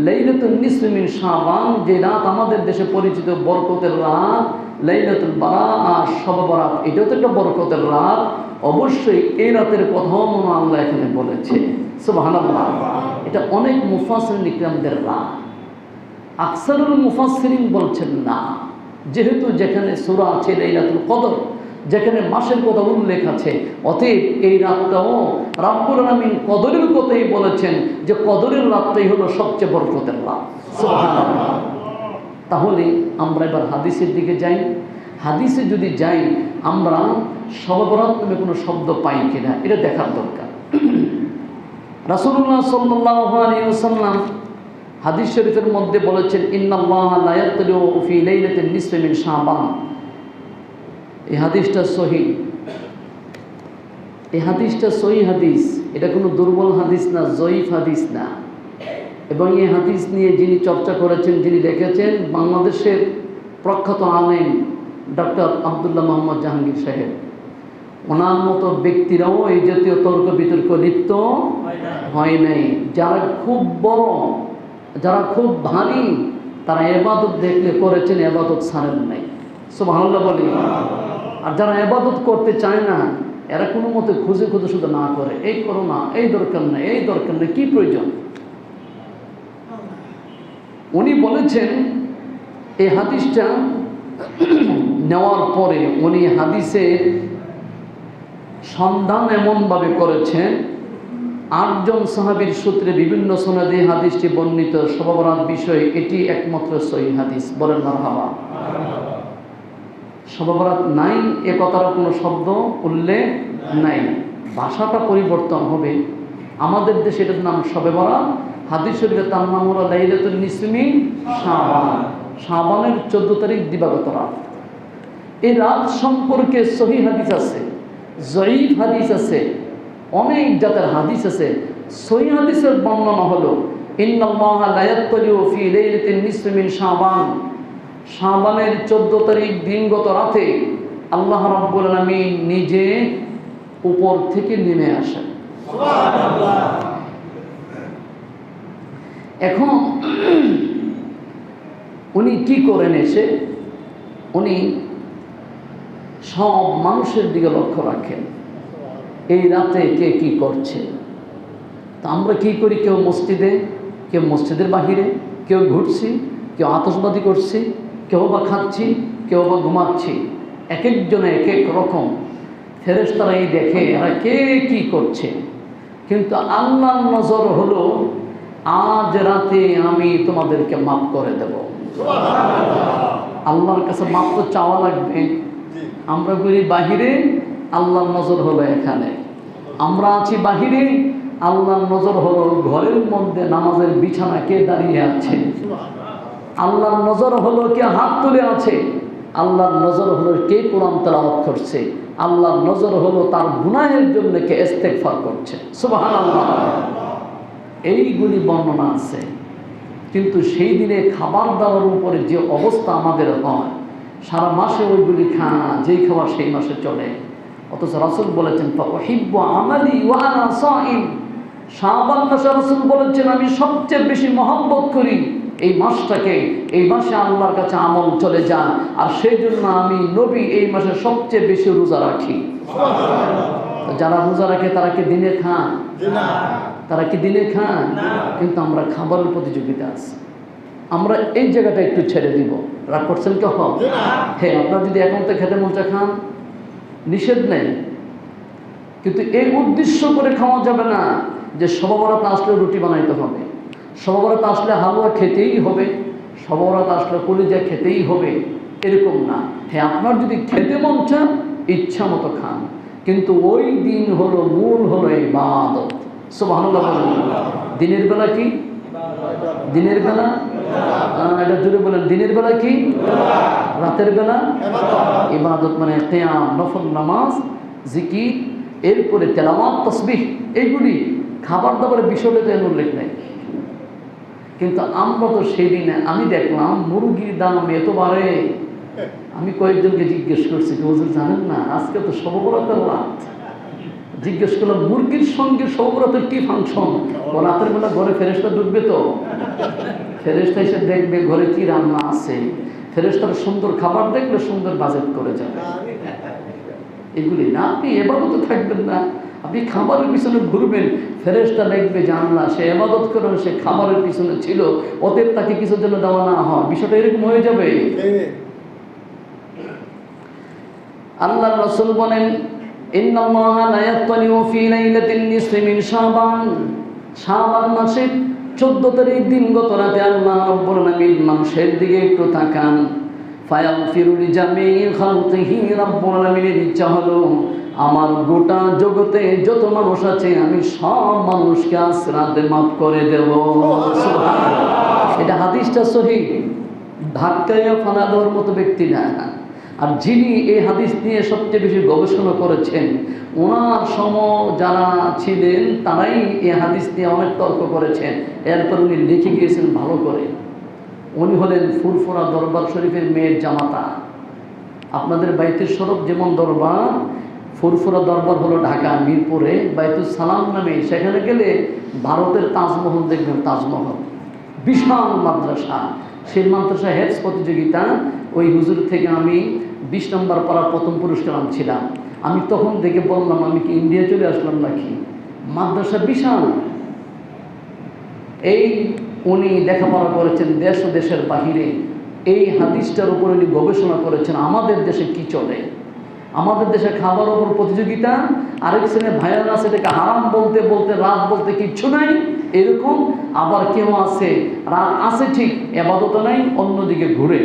লাইলাতুন নিসফি মিন শাবান, যে রাত আমাদের দেশে পরিচিত বরকতের রাত, লাইলাতুল বারাত, শবে বরাত, এটাও তো একটা বরকতের রাত। অবশ্যই এই রাতের কথাও মনে আল্লাহ এখানে বলেছে। সুবহানাল্লাহ। এটা অনেক মুফাসসিরিন কিরামদের রাত। আকসারুল মুফাসসিরিন বলছেন না, যেহেতু যেখানে সূরা আছে লাইলাতুল কদর, যেখানে মাসের কথা উল্লেখ আছে। অতএব এই রাতটাও রাব্বুল আলামিন কদরের কথাই বলেছেন যে কদরের রাতটাই হলো সবচেয়ে বরকতের রাত। সুবহানাল্লাহ। তাহলে আমরা এবার হাদিসের দিকে যাই। হাদিসে যদি যাই, আমরা শবে বরাত নামে কোনো শব্দ পাই কিনা এটা দেখার দরকার। রাসূলুল্লাহ সাল্লাল্লাহু আলাইহি ওয়াসাল্লাম হাদিস শরীফের মধ্যে বলেছেন, ইন্নাল্লাহা লা ইয়াতলু ফি লাইলাতিন নিসফি মিন শাবান। এই হাদিসটা সহিহ, এই হাদিসটা সহিহ হাদিস, এটা কোনো দুর্বল হাদিস না, জয়ীফ হাদিস না। এবং এই হাদিস নিয়ে যিনি চর্চা করেছেন, যিনি লিখেছেন, বাংলাদেশের প্রখ্যাত আলেম ডক্টর আব্দুল্লাহ মোহাম্মদ জাহাঙ্গীর সাহেব। ওনার মতো ব্যক্তিরাও এই জাতীয় তর্ক বিতর্ক লিপ্ত হয় নাই। যারা খুব বড়, যারা খুব ভারী, তারা এবাদত দেখলে করেছেন, এবাদত ছাড়েন নাই। সুবহানাল্লাহ বলি। আর যারা এবাদত করতে চায় না, এরা কোনো মতে খুঁজে খুঁজে শুধু না করে, এই করো না, এই দরকার নেই, এই দরকার নেই, কি প্রয়োজন। উনি বলেছেন, এই হাদিসটা নেওয়ার পরে উনি হাদিসের সন্ধান এমনভাবে করেছেন, 8 জন সাহাবীর সূত্রে বিভিন্ন সনদে হাদিসটি বর্ণিত। শবে বরাত বিষয়ে এটি একমাত্র সহিহ হাদিস। বলেন মারহাবা। শবে বরাত নাই এ কথার কোনো শব্দ উল্লেখ নাই। ভাষাটা পরিবর্তন হবে। আমাদের দেশে এটার নাম শবে বরাত, হাদিস শরীফে তার নাম হলো লাইলাতুন নিসফি মিন শাবান। শাবানের 14 তারিখ দিবাগত রাত। এই রাত সম্পর্কে সহিহ হাদিস আছে, জয়ীফ হাদিস আছে, অনেক জাতের হাদিস আছে। সহিহ হাদিসের বর্ণনা হলো, ইন্নাল্লাহা লা ইয়াতলিউ ফি লাইলাতিন নিসফি মিন শাবান। শাবানের 14 তারিখ দিনগত রাতে আল্লাহ রাব্বুল আলামিন নিজে উপর থেকে নেমে আসেন। সুবহানাল্লাহ। এখন উনি কি করেন? এসে উনি সব মানুষের দিকে লক্ষ্য রাখেন, এই রাতে কে কি করছে। তা আমরা কি করি? কেউ মসজিদে, কেউ মসজিদের বাহিরে, কেউ ঘুরছি, কেউ আতশবাজি করছি, কেউ বা খাচ্ছি, কেউ বা ঘুমাচ্ছি। এক একজনে এক এক রকম। ফেরেশতারা এই দেখে এরা কে কি করছে। কিন্তু আল্লাহর নজর হলো, আজ রাতে আমি তোমাদেরকে মাফ করে দেব। আল্লাহর কাছে মাফ তো চাওয়া লাগবে। আমরা করি বাহিরে, আল্লাহর নজর হলো এখানে। আমরা আছি বাহিরে, আল্লাহর নজর হলো ঘরের মধ্যে নামাজের বিছানা কে দাঁড়িয়ে আছে। আল্লাহর নজর হলো কে হাত তুলে আছে। আল্লাহর নজর হলো কে কোরআন তেলাওয়াত করছে। আল্লাহর নজর হলো তার গুনাহের জন্য কে ইস্তেগফার করছে। সুবহানাল্লাহ। এইগুলি বর্ণনা আছে। কিন্তু সেই দিনে খাবার দাবার উপরে যে অবস্থা আমাদের হয়, সারা মাসে ওইগুলি খানা, যেই খাবার সেই মাসে চলে। অথচ রাসূল বলেছেন, ফাউহিব্বু আমালি ওয়া আনা সাইম। শাবান মাসে রাসূল বলেছেন, আমি সবচেয়ে বেশি মহব্বত করি এই মাসটাকে। এই মাসে আল্লাহর কাছে আমল চলে যান, আর সেই জন্য আমি নবী এই মাসে সবচেয়ে বেশি রোজা রাখি। যারা রোজা রাখে তারা কি দিনে খান? তারা কি দিনে খান? কিন্তু আমরা খাবারের প্রতিযোগিতা আছে। আমরা এই জায়গাটা একটু ছেড়ে দিব। রাগ করছেন কেউ? হ্যাঁ, আপনারা যদি এখন তো খেতে মন চা খান, নিষেধ নেই। কিন্তু এই উদ্দেশ্য করে খাওয়া যাবে না যে শবে বরাত আসলে রুটি বানাইতে হবে, শবে বরাত আসলে হালুয়া খেতেই হবে, শবে বরাত আসলে কলিজা খেতেই হবে, এরকম না। হ্যাঁ, আপনার যদি খেতে মন চান ইচ্ছা মতো খান, কিন্তু ওই দিন হলো মূল হলো ইবাদত। সুবহানাল্লাহ। দিনের বেলা কি? দিনের বেলা এটা জুড়ে বলেন, দিনের বেলা কি? রাতের বেলা ইবাদত, মানে কিয়াম, নফল নামাজ, জিকির, এরপরে তেলাওয়াত, তাসবিহ, এইগুলি। খাবার দাবারের বিষয়টা তো উল্লেখ নেই। কিন্তু আমরা তো সেই দিনে আমি দেখলাম মুরগির দাম এত বাড়ে। আমি কয়েকজনকে জিজ্ঞেস করছি, হুজুর জানেন না আজকে তো শবে বরাতের রাত। জিজ্ঞেস করলাম, মুরগির সঙ্গে শবে বরাতের কি ফাংশন? রাতের বেলা ঘরে ফেরেশতা ঢুকবে, তো ফেরেশতা এসে দেখবে ঘরে কি রান্না আছে। ফেরেশতার সুন্দর খাবার দেখলে সুন্দর বাজেট করে যাবে। এগুলি না, আপনি এবাদতে থাকবেন না, আপনি খাবারের পিছনে ঘুরবেন। ফেরেশতা দেখবে জানলা সে এবাদত করে, সে খাবারের পিছনে ছিল, অতএব তাকে কিছুর জন্য দেওয়া না হয়। বিষয়টা এরকম হয়ে যাবে। আল্লাহ রাসূল বলেন, ইন্নাল্লাহা লা ইয়াত্তালিউ ফি লাইলাতিন নিসফি মিন শাবান, শাবান মাসের 14 তারিখ দিনগত রাতে আল্লাহ রাব্বুল আলামিন মানুষের দিকে একটু তাকান। ফায়াগফিরু লিজামিই খালকিহি, রাব্বুল আলামিনের ইচ্ছা হলো আমার গোটা জগতে যত মানুষ আছে আমি সব মানুষকে আজ রাতে মাফ করে দেব। সুবহানাল্লাহ। এটা হাদিসটা সহিহ, ধাক্কায় ফানা দেওয়ার মতো ব্যক্তি না। আর যিনি এই হাদিস নিয়ে সবচেয়ে বেশি গবেষণা করেছেন, ওনার সম যারা ছিলেন তারাই এই হাদিস নিয়ে অনেক তর্ক করেছেন। এরপর উনি লিখে গিয়েছেন ভালো করে। উনি হলেন ফুরফুরা দরবার শরীফের মেয়ের জামাতা। আপনাদের বাইতুল শরফ যেমন দরবার, ফুরফুরা দরবার হলো ঢাকা মিরপুরে বাইতুল সালাম নামে। সেখানে গেলে ভারতের তাজমহল দেখবেন, তাজমহল বিশাল মাদ্রাসা। সেই মাদ্রাসা হেফজ প্রতিযোগিতা, ওই হুজুর থেকে আমি 20 নম্বর পাড়ার প্রথম পুরস্কার আনছিলাম। আমি তখন দেখে বললাম আমি কি ইন্ডিয়া চলে আসলাম নাকি, মাদ্রাসা বিশাল। এই উনি লেখাপড়া করেছেন দেশ ও দেশের বাহিরে। এই হাদিসটার উপর উনি গবেষণা করেছেন আমাদের দেশে কি চলে। আমাদের দেশে খাবার ওপর প্রতিযোগিতা, আরেক শ্রেণীর ভাইয়ারা আছে এটাকে হারাম বলতে বলতে রাত বলতে কিচ্ছু নাই এরকম। আবার কেউ আছে রাত আছে ঠিক, এবাদত নাই, অন্যদিকে ঘুরে।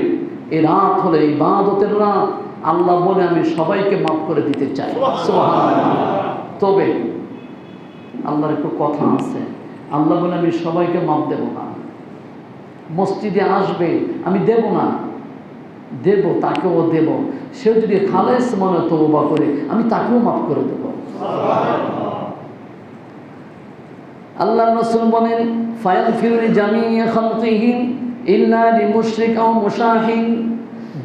এই রাত হলে ইবাদতের রাত। আল্লাহ বলে আমি সবাইকে মাফ করে দিতে চাই। সুবহানাল্লাহ। তবে আল্লাহর একটু কথা আছে, আল্লাহ বলে আমি সবাইকে মাফ দেব না। মসজিদে আসবে আমি দেব না, দেব তাকেও দেব। সে যদি খালেস মনে তওবা করে আমি তাকেও মাফ করে দেব। আল্লাহ রাসূল বলেন, ফায়াগফিরু লিজামিই খালকিহি ইল্লা লিমুশরিক আও মুশাহিন।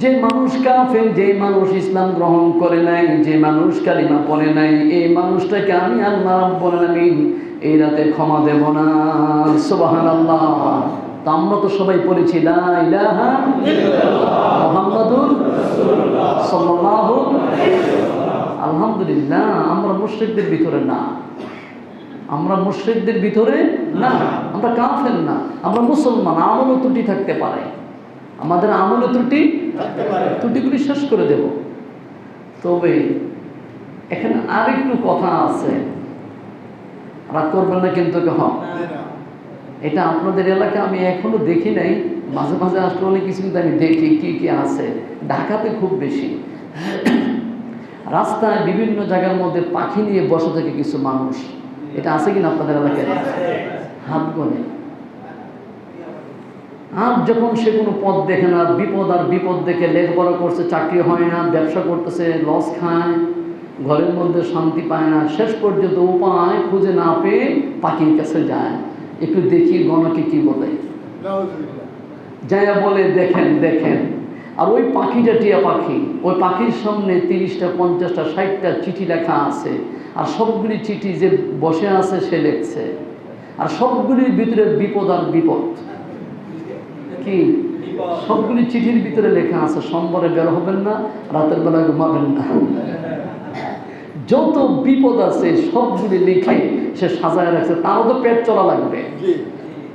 যে মানুষ কাফের, যে মানুষ ইসলাম গ্রহণ করে নাই, যে মানুষ কালিমা পড়ে নাই, এই মানুষটাকে আমি আল্লাহ রাব্বুল আলামিন এই রাতে ক্ষমা দেব না। সুবহানাল্লাহ। তা আমরা তো সবাই পড়েছি লা ইলাহা ইল্লাল্লাহ মুহাম্মাদুর রাসূলুল্লাহ সাল্লাল্লাহু আলাইহি ওয়াসাল্লাম। আলহামদুলিল্লাহ, আমরা মুশরিকদের ভিতরে না, আমরা মুশরিকদের ভিতরে না, আমরা কাফের না, আমরা মুসলমান। আমল ত্রুটি থাকতে পারে, আমাদের আমল ত্রুটি থাকতে পারে, ত্রুটিগুলি শেষ করে দেব। তবে এখানে আরেকটু কথা আছে, রাগ করবেন না কিন্তু। এটা আপনাদের এলাকা আমি এখনো দেখি নাই, মাঝে মাঝে আসলে অনেক কিছু কিন্তু আমি দেখি কি কি আছে। ঢাকাতে খুব বেশি রাস্তায় বিভিন্ন জায়গার মধ্যে পাখি নিয়ে বসে থাকে কিছু মানুষ। এটা আছে কিনা আপনাদের এলাকায়? হাত গনে। আর যখন সে কোনো পথ দেখে না, বিপদ আর বিপদ দেখে, লেখাপড়া করছে চাকরি হয় না, ব্যবসা করতেছে লস খায়, ঘরের মধ্যে শান্তি পায় না, শেষ পর্যন্ত উপায় খুঁজে না পেয়ে পাখির কাছে যায়, একটু দেখি গণকে কি বলে, যাইয়া বলে দেখেন দেখেন। আর ওই পাখিটা টিয়া পাখি, ওই পাখির সামনে 30টা 50টা 60টা চিঠি লেখা আছে। আর সবগুলি চিঠি যে বসে আছে সে লেখছে, আর সবগুলির ভিতরে বিপদ আর বিপদ। কি সবগুলি চিঠির ভিতরে লেখা আছে, সোমবারে বের হবেন না, রাতের বেলা ঘুমাবেন না। যত বিপদ আছে সবগুলি লিখে সে সাজায় রাখছে। তারও তো পেট চলা লাগবে,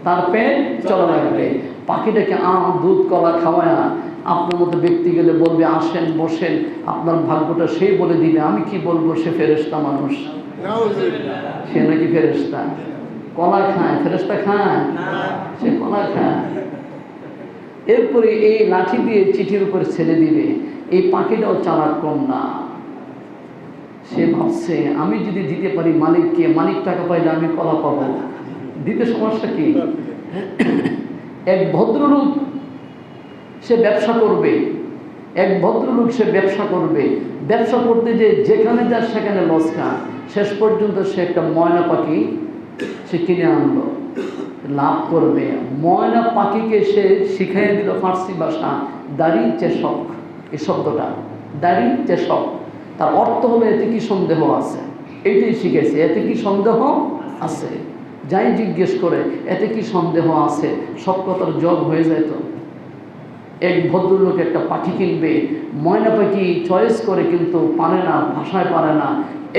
তার পেট চলা লাগবে। পাখিটাকে আম দুধ কলা খাওয়ায় আপনার মতো ব্যক্তি গেলে বলবে আসেন বসেন, আপনার ভাগ্যটা সেই বলে দিবে। আমি কি বলবো, সে ফেরেশতা মানুষ, সে নাকি ফেরেশতা। কলা খায়, ফেরেশতা খায়? সে কলা খায়। এরপরে এই লাঠি দিয়ে চিঠির উপরে ছেড়ে দিবে। এই পাখিটাও চালাক কম না। সে ভাবছে আমি যদি দিতে পারি মালিককে, মালিক টাকা পাইলে আমি কলা পাবো, দিতে সমস্যা কি? এক ভদ্রলোক সে ব্যবসা করবে, এক ভদ্রলোক সে ব্যবসা করবে, ব্যবসা করতে যে যেখানে যায় সেখানে লস খায়। শেষ পর্যন্ত সে একটা ময়না পাখি সে কিনে আনলো, লাভ করবে। ময়না পাখিকে সে শিখাইয়ে দিল ফার্সি ভাষা, দাড়ি চেশক। এই শব্দটা দাড়ি চেশক, তার অর্থ হলো এতে কি সন্দেহ আছে, এইটাই শিখেছে। এতে কি সন্দেহ আছে, যাই জিজ্ঞেস করে এতে কি সন্দেহ আছে, সব কথার জব হয়ে যায়। তো এক ভদ্রলোক একটা পাখি কিনবে, ময়না পাখি চয়েস করে কিন্তু পারে না, ভাষায় পারে না।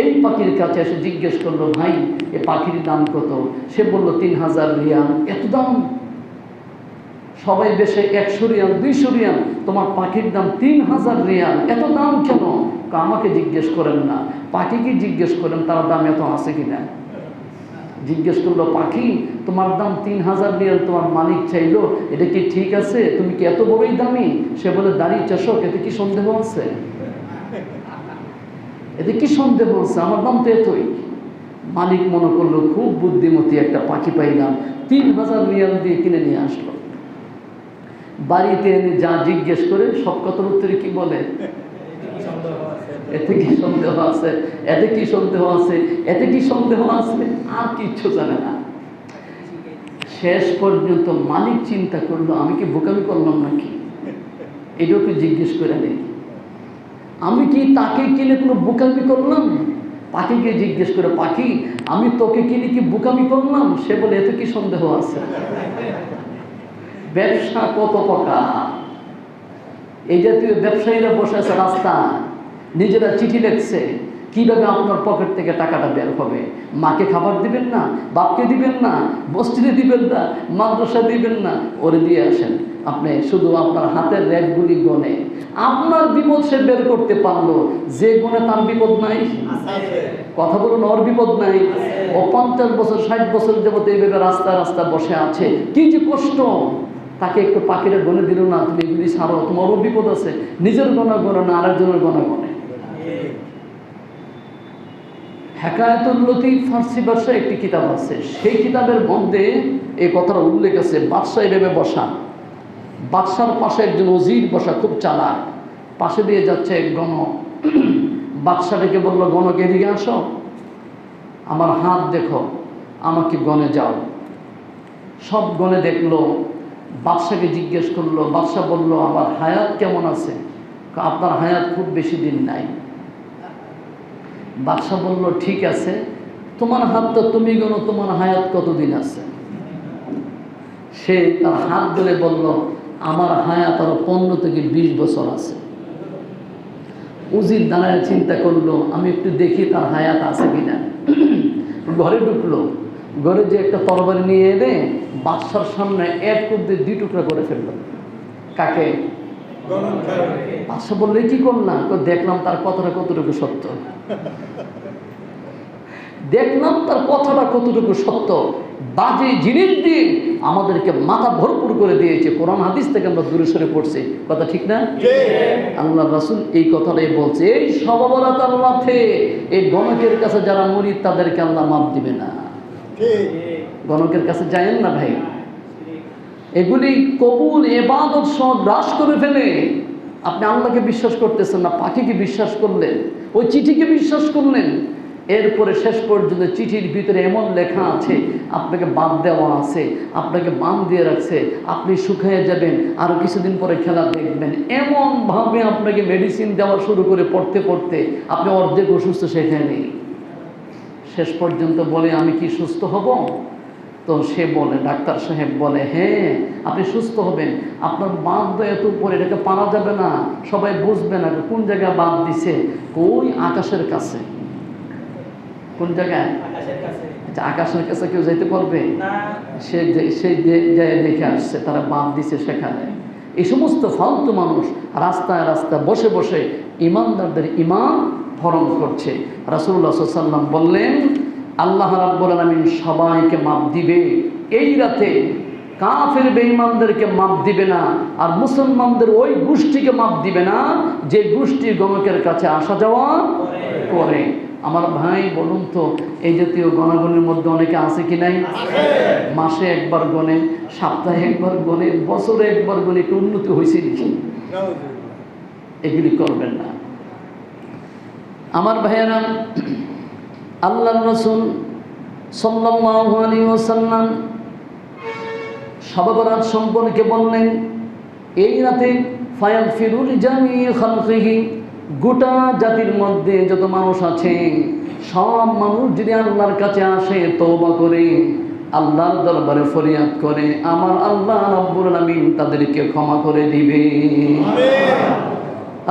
এই পাখির কাছে এসে জিজ্ঞেস করলো, ভাই এ পাখির দাম কত? সে বলল 3000 রিয়াল। এত দাম? সবাই বেশে 100 রিয়াল 200 রিয়াল, তোমার পাখির দাম 3000 রিয়াল, এত দাম কেন? আমাকে জিজ্ঞেস করেন না, পাখিকে জিজ্ঞেস করেন তার দাম এত আছে কিনা। জিজ্ঞেস করলো, পাখি তোমার দাম 3000 রিয়াল তোমার মালিক চাইলো, এটা কি ঠিক আছে? তুমি কি এত বড়ই দামি? সে বলে, দাঁড়িয়ে চাষক, এতে কি সন্দেহ আছে? এতে কি সন্দেহ আছে? আমার দাম তো এতই। মালিক মনে করলো খুব বুদ্ধিমতী একটা পাখি পাইলাম, 3000 রিয়াল দিয়ে কিনে নিয়ে আসলো। বাড়িতে এনে যা জিজ্ঞেস করে সব কথার উত্তরে কি বলে, এতে কি সন্দেহ আছে, এতে কি সন্দেহ আছে, এতে কি সন্দেহ আছে, আর কিচ্ছু জানে না। শেষ পর্যন্ত মালিক চিন্তা করলো, আমি কি বোকামি করলাম নাকি? এটাকে জিজ্ঞেস করে নেই, আমি কি তাকে কিনে কোনো বোকামি করলাম? পাখিকে জিজ্ঞেস করে, পাখি আমি তোকে কিনে কি বোকামি করলাম? সে বলে, এতে কি সন্দেহ আছে? ব্যবসা কত প্রকার। এই জাতীয় ব্যবসায়ীরা বসে আছে রাস্তা, নিজেরা চিঠি লিখছে কিভাবে আপনার পকেট থেকে টাকাটা বের হবে। মাকে খাবার দিবেন না, বাপকে দিবেন না, মসজিদে দিবেন না, মাদ্রাসা দিবেন না, ওরে দিয়ে আসেন। আপনি শুধু আপনার হাতের রেখগুলি গনে আপনার বিপদ সে বের করতে পারলো, যে গনে তার বিপদ নাই। কথা বলুন, ওর বিপদ নাই। ও 50 বছর 60 বছর যাবত এইভাবে রাস্তা রাস্তা বসে আছে, কি যে কষ্ট। তাকে একটু পাখিরা গনে দিল না, তুমি এগুলি ছাড়ো, তোমারও বিপদ আছে। নিজের গণা গণে না, আরেকজনের গণা গণে। হেকায়াতুল লতিফ ফার্সি ভাষায় একটি কিতাব আছে, সেই কিতাবের মধ্যে এই কথাটা উল্লেখ আছে। বাদশাহ এভাবে বসা, বাদশার পাশে একজন ওজির বসা, খুব চালাক। পাশে দিয়ে যাচ্ছে এক গণক। বাদশাটাকে বললো, গণক এদিকে আসো, আমার হাত দেখো, আমাকে গনে যাও। সব গনে দেখলো, বাদশাকে জিজ্ঞেস করলো। বাদশা বলল, আমার হায়াত কেমন আছে? আপনার হায়াত খুব বেশি দিন নাই। বাদশা বলল, ঠিক আছে, তোমার হাত তো তুমি গনো, তোমার হায়াত কতদিন আছে? সে তার হাত ধরে বলল, আমার হায়াত আরো 15 থেকে 20 বছর আছে। উজির দাঁড়ায় চিন্তা করলো, আমি একটু দেখি তার হায়াত আছে কিনা। ঘরে ঢুকলো, ঘরে যে একটা তরবারি নিয়ে এনে বাদশার সামনে এক করতে 2 টুকরা করে ফেললো। কাকে? বাদশা বললে, কি করলাম? দেখলাম তার কথাটা কতটুকু সত্য, দেখলাম তার কথাটা কতটুকু সত্য। বাজে জিনিস দিয়ে আমাদেরকে মাথা ভরপুর করে দিয়েছে। কোরআন হাদিস থেকে আমরা দূরে সরে পড়ছি, কথা ঠিক না? আল্লাহ রাসূল এই কথাটাই বলছে, এই সবাবরাত আল্লাহতে এই গণকের কাছে যারা মুরিদ তাদেরকে আল্লাহ মাফ দিবে না। গণকের কাছে যায়েন না ভাই, এগুলি কবুল ইবাদত সব গ্রাস করে ফেলে। আপনি আল্লাহকে বিশ্বাস করতেছেন না, পাখিকে বিশ্বাস করলেন, ওই চিঠিকে বিশ্বাস করলেন। এরপরে শেষ পর্যন্ত চিঠির ভিতরে এমন লেখা আছে, আপনাকে বাদ দেওয়া আছে, আপনাকে বান দিয়ে রাখছে, আপনি শুকিয়ে যাবেন, আরও কিছুদিন পরে খেলা দেখবেন। এমনভাবে আপনাকে মেডিসিন দেওয়া শুরু করে পড়তে পড়তে আপনি অর্ধেক অসুস্থ সেখানে। শেষ পর্যন্ত বলে, আমি কি সুস্থ হব? তো সে বলে, ডাক্তার সাহেব বলে, হ্যাঁ আপনি সুস্থ হবেন, আপনার বাঁধ এত উপরে, এটাকে পারা যাবে না, সবাই বুঝবে না কোন জায়গায় বাঁধ দিছে। ওই আকাশের কাছে। কোন জায়গায়? আচ্ছা, আকাশের কাছে কেউ যাইতে পারবে? সে জায়গায় দেখে আসছে তারা বাঁধ দিছে সেখানে। এই সমস্ত ফালতু মানুষ রাস্তায় রাস্তায় বসে বসে ইমানদারদের ইমান হরণ করছে। রাসূলুল্লাহ সাল্লাল্লাহু আলাইহি ওয়াসাল্লাম বললেন, আল্লাহ রাব্বুল আলামিন সবাইকে মাপ দিবে এই রাতে, কাফের বেঈমানদেরকে মাপ দিবে না, আর মুসলমানদের ওই গোষ্ঠীকে মাপ দিবে না যে গোষ্ঠী গণকের কাছে আসা যাওয়া করে। আমার ভাই বলুন তো, এই জাতীয় গণগণের মধ্যে অনেকে আছে কি নাই? মাসে একবার গণে, সপ্তাহে একবার গণে, বছরে একবার গণে, একটু উন্নতি হয়েছে নাকি? এগুলি করবেন না আমার ভাইয়েরা। আল্লাহর রাসূল সাল্লাল্লাহু আলাইহি ওয়াসাল্লাম শবে বরাত সম্পর্কে বললেন, এই রাতে ফায়াগফিরু লিজামিই খালকিহি, গোটা জাতির মধ্যে যত মানুষ আছে সব মানুষ যদি আল্লাহর কাছে আসে, তওবা করে আল্লাহর দরবারে ফরিয়াদ করে, আমার আল্লাহ রাব্বুল আলামিন তাদেরকে ক্ষমা করে দিবে।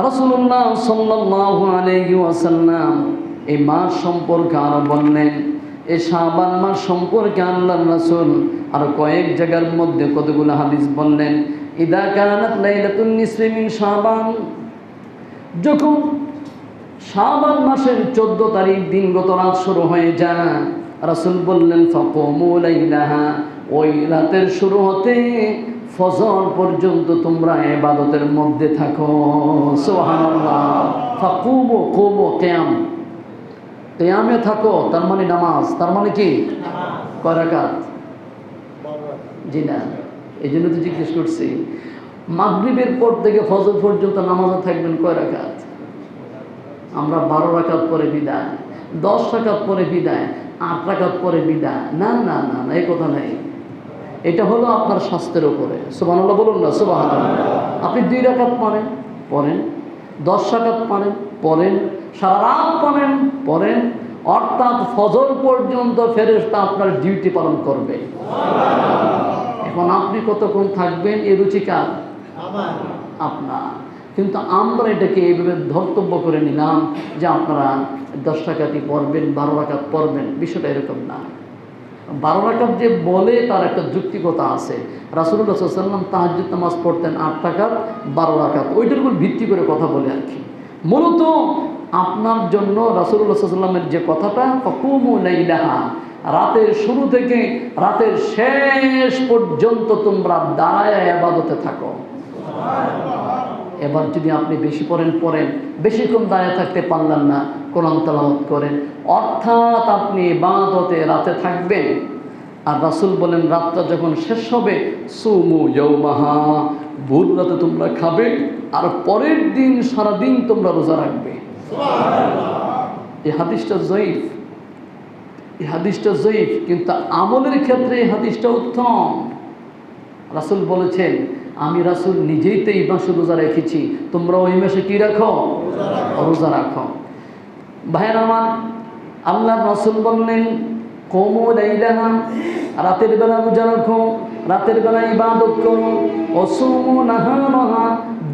রাসূলুল্লাহ সাল্লাল্লাহু আলাইহি ওয়াসাল্লাম এই মাস সম্পর্কে আরো বললেন, এই শাবান মাস সম্পর্কে আল্লাহর রাসূল আর কয়েক জায়গার মধ্যে কতগুলো হাদিস বললেন। ইদা কানাত লাইলাতুন নিসফি মিন শাবান, যখন শাবান মাসের 14 তারিখ দিনগত রাত শুরু হয়ে যায়, রাসূল বললেন ফাকুমু লাইলাহা, ওই রাতের শুরু হতে ফজর পর্যন্ত তোমরা ইবাদতের মধ্যে থাকো। সুবহানাল্লাহ। ফাকুমু কুমু কিয়াম, কিয়ামে থাকো তার মানে নামাজ, তার মানে কি কয় রাকাত? জি না, এই জন্য তো জিজ্ঞেস করছি। মাগরিবের পর থেকে ফজর পর্যন্ত নামাজে থাকবেন কয় রাকাত? আমরা 12 রাকাত পরে বিদায়, 10 রাকাত পরে বিদায়, 8 রাকাত পরে বিদায়। না না না না, এই কথা নেই। এটা হলো আপনার স্বাস্থ্যের উপরে। সুবহানাল্লাহ বলুন না সুবহানাল্লাহ। আপনি 2 রাকাত পড়েন, 10 রাকাত পড়েন, সারা রাত পড়েন, অর্থাৎ ফজর পর্যন্ত ফেরেশতা আপনার ডিউটি পালন করবে। এখন আপনি কতক্ষণ থাকবেন এই রুচি কার? আপনার। কিন্তু আমরা এটাকে এইভাবে ধর্তব্য করে নিলাম যে আপনারা 10 রাকাতই পড়বেন, 12 রাকাত পড়বেন। বিষয়টা এরকম না। 12 রাকাত যে বলে তার একটা যুক্তিকতা আছে। রাসূলুল্লাহ সাল্লাল্লাহু আলাইহি ওয়াসাল্লাম তাহাজ্জুদ নামাজ পড়তেন 8 রাকাত, 12 রাকাত। ওইটার উপর ভিত্তি করে কথা বলে আর কি। মূলত আপনার জন্য রাসূলুল্লাহ সাল্লাল্লাহু আলাইহি ওয়াসাল্লামের যে কথাটা ফাকুমু লাইলাহা, রাতের শুরু থেকে রাতের শেষ পর্যন্ত তোমরা দাঁড়ায় ইবাদতে থাকো। এবার যদি আপনি বেশি পড়েন, বেশিক্ষণ দাঁড়িয়ে থাকতে পারলেন না, কোরআন তেলাওয়াত করেন, অর্থাৎ আপনি ইবাদতে রাতে থাকবেন। আর রাসূল বলেন রাতটা যখন শেষ হবে সুমু ইয়াউমাহা, ভোর রাতে তোমরা খাবে আর পরের দিন সারাদিন তোমরা রোজা রাখবে। এই হাদিসটা জয়ীফ, কিন্তু আমলের ক্ষেত্রে এই হাদিসটা উত্তম। রাসূল বলেছেন আমি রাসূল নিজেই তো এই মাসে রোজা রেখেছি, তোমরা ওই মাসে কি রাখো? রোজা রাখো। ভাইয়ের আমার, আল্লাহর রাসূল বললেন কুমু লাইলাহা, রাতের বেলা রোজা রাখো, রাতের বেলা ইবাদত করো। ওয়াসুমু নাহারাহা,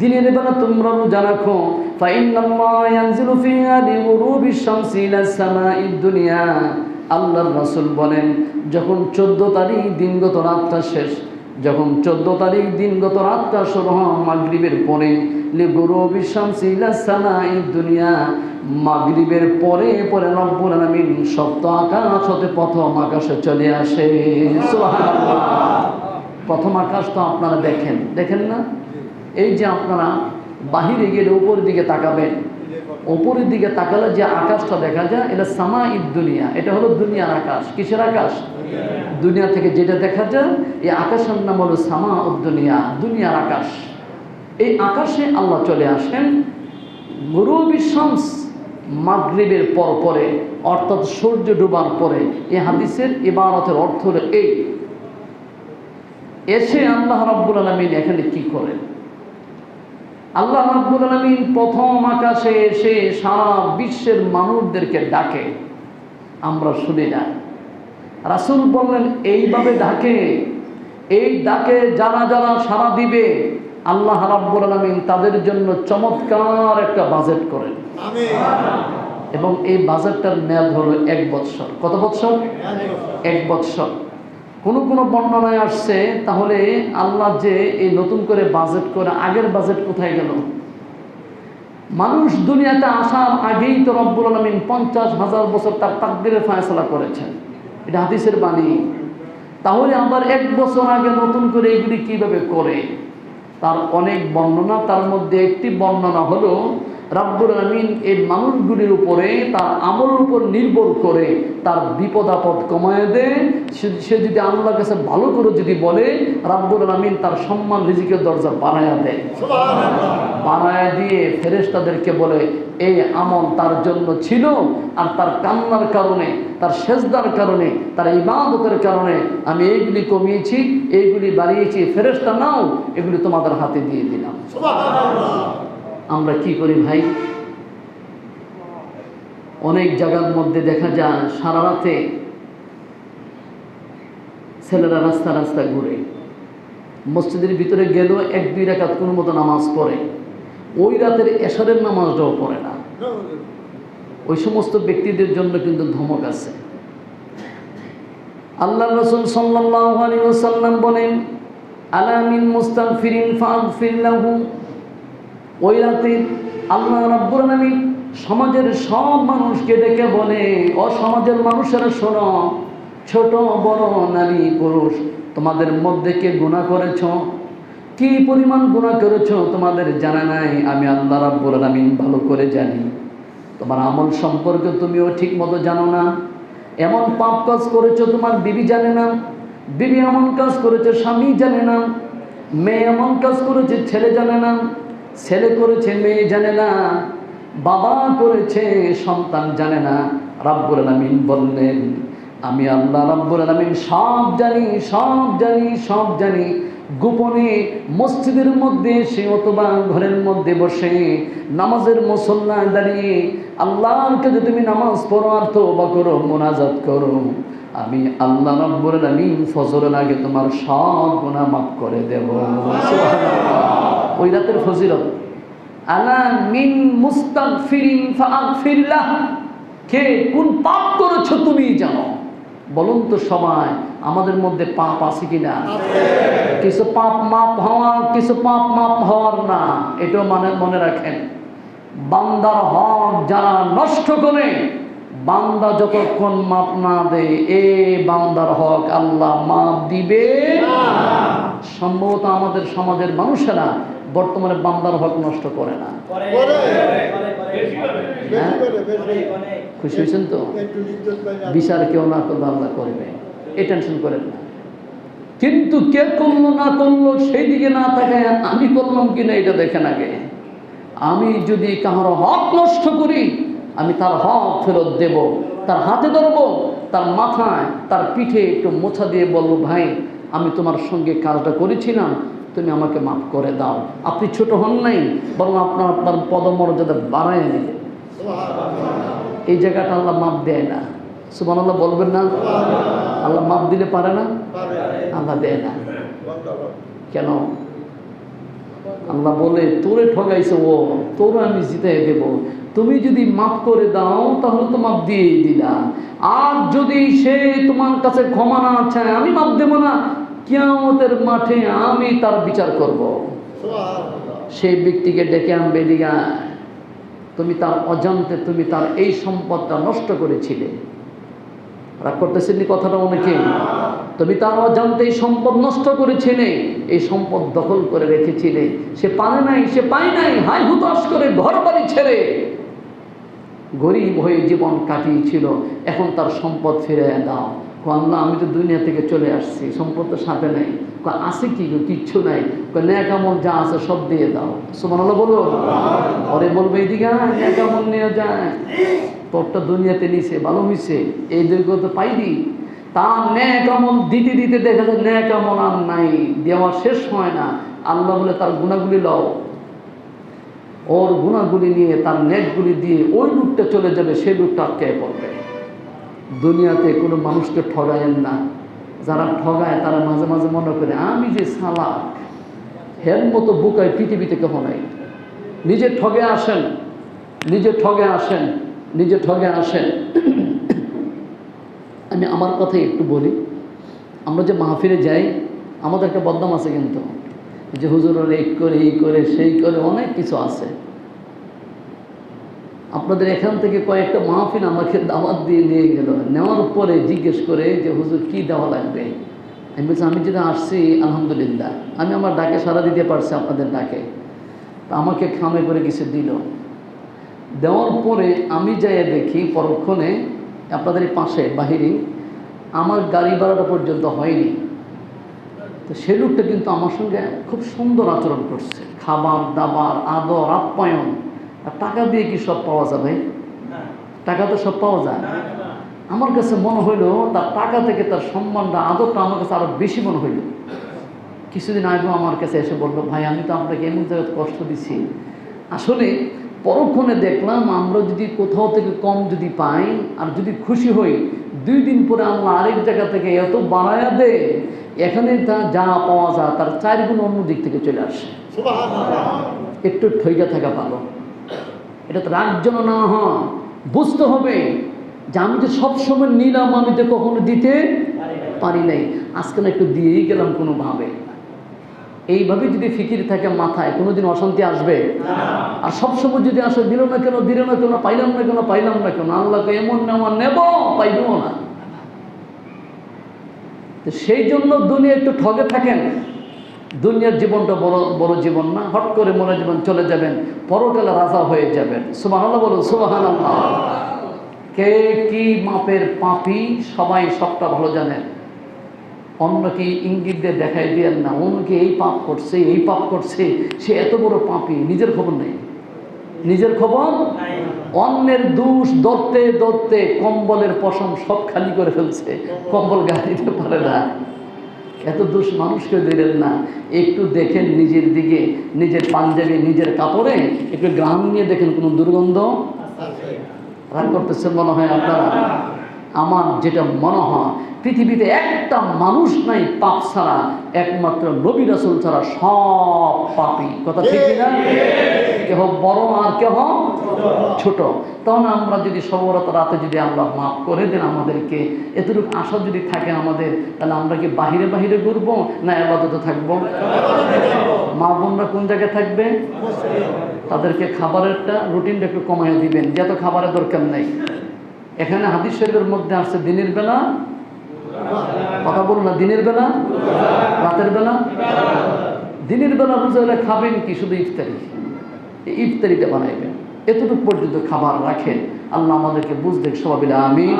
দিনের বেলা তোমরা রোজা রাখো। ফাইন্নাল্লাহা ইয়ানজিলু ফিহা লিগুরুবিশ শামসি ইলাস সামাঈদ দুনিয়া। আল্লাহর রাসূল বলেন যখন 14 তারিখ দিনগত রাতটা শেষ, যখন 14 তারিখ দিনগত রাতটা শুরু হয় মাগরিবের পরে, লিগুরুবিশ শামসি ইলাস সামাঈদ দুনিয়া, মাগরিবের পরে রব্বুল আলামিন সপ্ত আকাশ হতে প্রথম আকাশে চলে আসে। সুবহানাল্লাহ। প্রথম আকাশ তো আপনারা দেখেন না? এই যে আপনারা বাহিরে গেলে উপরের দিকে তাকাবেন, উপরের দিকে তাকালে যে আকাশটা দেখা যায় এটা সামাঈদ দুনিয়া, এটা হলো দুনিয়ার আকাশ। কিসের আকাশ? দুনিয়া থেকে যেটা দেখা যায় এই আকাশের নাম হলো সামাউদ দুনিয়া, দুনিয়ার আকাশ। এই আকাশে আল্লাহ চলে আসেন গুরুবিশ শামস, মাগরিবের পরে, অর্থাৎ সূর্য ডোবার পরে। এই হাদিসের ইবারতের অর্থ হলো এই, এসে আল্লাহ রাব্বুল আলামিন এখানে কি করেন? আল্লাহ রাব্বুল আলামিন প্রথম আকাশে এসে সারা বিশ্বের মানুষদেরকে ডাকে, আমরা শুনি না। রাসূল বললেন এইভাবে ডাকে, এই ডাকে যারা সাড়া দিবে আল্লাহ রাব্বুল আলামিন তাদের জন্য চমৎকার একটা বাজেট করেন। আমিন। এবং এই বাজেটটার মেয়াদ হলো 1 বছর। কত বছর? 1 বছর। কোনো বর্ণনায় আসছে তাহলে আল্লাহ যে এই নতুন করে বাজেট করে, আগের বাজেট কোথায় গেল? মানুষ দুনিয়াতে আসার আগেই তো রব্বুল আলামিন 50,000 বছর তার তাকদীরের ফয়সালা করেছেন। এটা হাদিসের বাণী। তাহলে আবার 1 বছর আগে নতুন করে এগুলি কিভাবে করে? তার অনেক বর্ণনা, তার মধ্যে একটি বর্ণনা হলো রব্বুল আলামিন এই মানুষগুলির উপরে তার আমলের উপর নির্ভর করে তার বিপদ আপদ কমায় দেয়। সে যদি আল্লাহর কাছে ভালো করে যদি বলে, রব্বুল আলামিন তার সম্মান রিজিকের দরজা বাড়ায়া দেয়। সুবহানাল্লাহ। বাড়ায় দিয়ে ফেরেশতাদেরকে বলে এই আমল তার জন্য ছিল, আর তার কান্নার কারণে, তার সেজদার কারণে, তার ইবাদতের কারণে আমি এইগুলি কমিয়েছি, এইগুলি বাড়িয়েছি। ফেরেশতা নাও, এগুলি তোমাদের হাতে দিয়ে দিলাম। সুবহানাল্লাহ। আমরা কি করি ভাই? অনেক জায়গার মধ্যে দেখা যায় সারা রাতে ছেলেরা রাস্তা ঘুরে, মসজিদের ভিতরে গেলেও 1-2 রাকাত কোনো মতো নামাজ পড়ে, ওই রাতের এশারের নামাজটাও পড়ে না। ওই সমস্ত ব্যক্তিদের জন্য কিন্তু ধমক আছে। আল্লাহ রাসূল সাল্লাল্লাহু আলাইহি ওয়াসাল্লাম বলেন, আলা মিন মুস্তাগফিরিন ফাগফির লাহু। ওই রাতে আল্লাহ রাব্বুল আলামিন সমাজের সব মানুষকে ডেকে বলে, ও সমাজের মানুষেরা শোনো, ছোট বড় নারী পুরুষ, তোমাদের মধ্যে কে গুনাহ করেছ, কি পরিমাণ গুনাহ করেছ তোমাদের জানা নাই, আমি আল্লাহ রাব্বুল আলামিন ভালো করে জানি। তোমার আমল সম্পর্কে তুমিও ঠিক মতো জানো না। এমন পাপ কাজ করেছো তোমার বিবি জানে না, বিবি এমন কাজ করেছে স্বামী জানে না, মেয়ে এমন কাজ করেছে ছেলে জানে না, ছেলে করেছে মেয়ে জানে না, বাবা করেছে সন্তান জানে না। রাব্বুল আলামিন বললেন, আমি আল্লাহ রাব্বুল আলামিন সব জানি, সব জানি, সব জানি। গোপনে মসজিদের মধ্যে এসে অথবা ঘরের মধ্যে বসে নামাজের মুসল্লায় দাঁড়িয়ে আল্লাহর কাছে তুমি নামাজ পড়ো আর তওবা করো, মুনাজাত করো, আমি আল্লাহ রাব্বুল আলামিন ফজরের আগে তোমার সব গুনাহ মাফ করে দেব। সুবহানাল্লাহ। ওই রাতের ফজিলত, আলা মিন মুস্তাগফিরিন ফাগফির লাহ। কে কোন পাপ করেছো তুমি জানো। বলুন তো সবাই, আমাদের মধ্যে পাপ আছে কিনা? কিছু পাপ মাপ হওয়ার, কিছু পাপ মাপ হওয়ার না, এটাও মনে রাখেন। বান্দার হক যারা নষ্ট করে, বান্দা যতক্ষণ মাপ না দেয়, এ বান্দার হক আল্লাহ মাপ দিবে। সম্ভবত আমাদের সমাজের মানুষেরা বর্তমানে বান্দার হক নষ্ট করে না। খুশি হয়েছেন তো? বিচার কেউ না করলে আল্লাহ করবে, এই টেনশন করেন না। কিন্তু কে করলো না করলো সেই দিকে না তাকায় আমি করলাম কিনা এটা দেখেন আগে। আমি যদি কারো হক নষ্ট করি, আমি তার হক ফেরত দেব, তার হাতে ধরবো, তার মাথায় তার পিঠে একটু মোছা দিয়ে বলবো, ভাই আমি তোমার সঙ্গে কাজটা করেছিলাম, তুমি আমাকে মাফ করে দাও। আপনি ছোট হন নাই, বরং আপনার আপনার পদমর্যাদা বাড়ায় দিলে। এই জায়গাটা আল্লাহ মাপ দেয় না। সুবহানাল্লাহ বলবেন না? আল্লাহ মাপ দিলে পারে না? আল্লাহ দেয় না। কেন? আল্লাহ বলে, তোরে ঠগাইছে ও, তোরে আমি জিতাই দেব, তুমি যদি মাফ করে দাও তাহলে তো মাফ দিয়েই দিলা, আর যদি সে তোমার কাছে ক্ষমা না চায় আমি মাফ দেব না, কিয়ামতের মাঠে আমি তার বিচার করব। সেই ব্যক্তিকে ডেকে আনবে, দিগা তুমি তার অজান্তে তুমি তার এই সম্পদটা নষ্ট করেছিলে। রাগ করতেছেন কথাটা অনেকে? তুমি তার অজান্তে এই সম্পদ নষ্ট করেছিলে, এই সম্পদ দখল করে রেখেছিলে, সে পারে নাই, সে পায় নাই, হাই হুতাশ করে ঘর বাড়ি ছেড়ে গরিব হয়ে জীবন কাটিয়েছিল, এখন তার সম্পদ ফিরে দাও। আল্লাহ আমি তো দুনিয়া থেকে চলে আসছি, সম্পদ তো সাথে নেই। আছে কি? কিচ্ছু নাই। নেক আমল যা আছে সব দিয়ে দাও। সুবহানাল্লাহ বলো। পরে বলবে এদিকে নেক আমল নিয়ে যায়, তোরটা দুনিয়াতে নিছে, ভালো হয়েছে, এই দৈর্ঘ্য তো পাইনি। তার নেক আমল দিতে দিতে দেখা যায় নেক আমল আর নাই, দেওয়া শেষ হয় না। আল্লাহ বলে তার গুণাগুলি লও, ওর গুণাগুলি নিয়ে তার নেকগুলি দিয়ে ওই লোকটা চলে যাবে, সেই লোকটা আটকে পড়বে। দুনিয়াতে কোনো মানুষকে ঠগায়েন না। যারা ঠগায় তারা মাঝে মাঝে মনে করে আমি যে সালাক, হের মতো বুকায় পৃথিবীতে কেহ নাই। নিজে ঠগে আসেন, নিজে ঠগে আসেন, নিজে ঠগে আসেন। আমি আমার কথাই একটু বলি। আমরা যে মাহফিলে যাই, আমাদের একটা বদনাম আছে কিন্তু, যে হুজুরের এই করে, এই করে, সেই করে, অনেক কিছু আছে। আপনাদের এখান থেকে কয়েকটা মাহফিল আমাকে দাওয়াত দিয়ে নিয়ে গেল, নেওয়ার পরে জিজ্ঞেস করে যে হুজুর কী দেওয়া লাগবে। আমি বলছি আমি যেটা আসছি আলহামদুলিল্লাহ, আমি আমার ডাকে সাড়া দিতে পারছি, আপনাদের ডাকে। তা আমাকে খামে করে কিছু দিল। দেওয়ার পরে আমি যাই দেখি পরক্ষণে আপনাদের এই পাশে বাহিরে আমার গাড়ি ভাড়াটা পর্যন্ত হয়নি। তো সে লোকটা কিন্তু আমার সঙ্গে খুব সুন্দর আচরণ করছে, খাবার দাবার, আদর আপ্যায়ন। আর টাকা দিয়ে কি সব পাওয়া যাবে? টাকা তো সব পাওয়া যায়। আমার কাছে মনে হইলো তার টাকা থেকে তার সম্মানটা, আদরটা আমার কাছে আরো বেশি মনে হইল। কিছুদিন আগেও আমার কাছে এসে বললো, ভাই আমি তো আপনাকে এমন জায়গায় কষ্ট দিছি। আসলে পরক্ষণে দেখলাম আমরা যদি কোথাও থেকে কম যদি পাই আর যদি খুশি হই, 2 দিন পরে আল্লাহ আরেক জায়গা থেকে এত বাড়ায়া দে, এখানে তা যা পাওয়া যায় তার 4 গুণ অন্য দিক থেকে চলে আসে। একটু ঠইকা থাকা ভালো। এটা তো রাগ যেন না হয়, বুঝতে হবে যে আমি যে সবসময় নিলাম, আমি তো কখনো দিতে পারি নাই, আজকে না একটু দিয়েই গেলাম কোনোভাবে। এইভাবে যদি ফিকির থাকে মাথায়, কোনোদিন অশান্তি আসবে? আর সবসময় যদি আসে দিল না কেন, দিল না কেন, পাইলাম না কেন, পাইলাম না কেন, আল্লাহকে এমন নেওয়া নেব, পাইবও না। তো সেই জন্য দুনিয়া একটু ঠগে থাকেন। দুনিয়ার জীবনটা বড় বড় জীবন না, হট করে মনে জীবন চলে যাবেন, পরকালে রাজা হয়ে যাবেন। সুবহানাল্লাহ বলুন, সুবহানাল্লাহ। কে কি মাপের পাপী সবাই সবটা ভালো জানেন। অন্যকে ইঙ্গিত দিয়ে দেখাই দিয়েন না, অন্যকে এই পাপ করছে, এই পাপ করছে, সে এত বড় পাপী, নিজের খবর নেই। নিজের খবর, অন্যের দোষ ধরতে ধরতে কম্বলের পশম সব খালি করে ফেলছে, কম্বল গায়ে দিতে পারে না। এত দোষ মানুষকে দিলেন না। একটু দেখেন নিজের দিকে, নিজের পাঞ্জাবি, নিজের কাপড়ে একটু গ্রাম নিয়ে দেখেন কোনো দুর্গন্ধ? রাগ করতেছেন মনে হয় আপনারা। আমার যেটা মনে হয়, পৃথিবীতে একটা মানুষ নাই পাপ ছাড়া, একমাত্র নবী রাসূল ছাড়া সব পাপী। কথা ঠিক কিনা? কেহ বড় আর কেহ ছোট। তখন আমরা যদি সবরত রাতে যদি আল্লাহ মাফ করে দেন আমাদেরকে, এতটুকু আশা যদি থাকে আমাদের, তাহলে আমরা কি বাহিরে বাহিরে ঘুরবো না ইবাদতে থাকবো? মা বোনরা কোন জায়গায় থাকবে? তাদেরকে খাবারেরটা রুটিনটা একটু কমাইয়া দিবেন, যত খাবারের দরকার নেই। এখানে হাদিস শরীফের মধ্যে আসছে দিনের বেলা, কথা বলুন না, দিনের বেলা, রাতের বেলা। দিনের বেলা রোজা হলে খাবেন কি? শুধু ইফতারি, এই ইফতারিটা বানাইবেন, এতটুকু পর্যন্ত খাবার রাখেন। আল্লাহ আমাদেরকে বুঝতে সবাই, আমিন।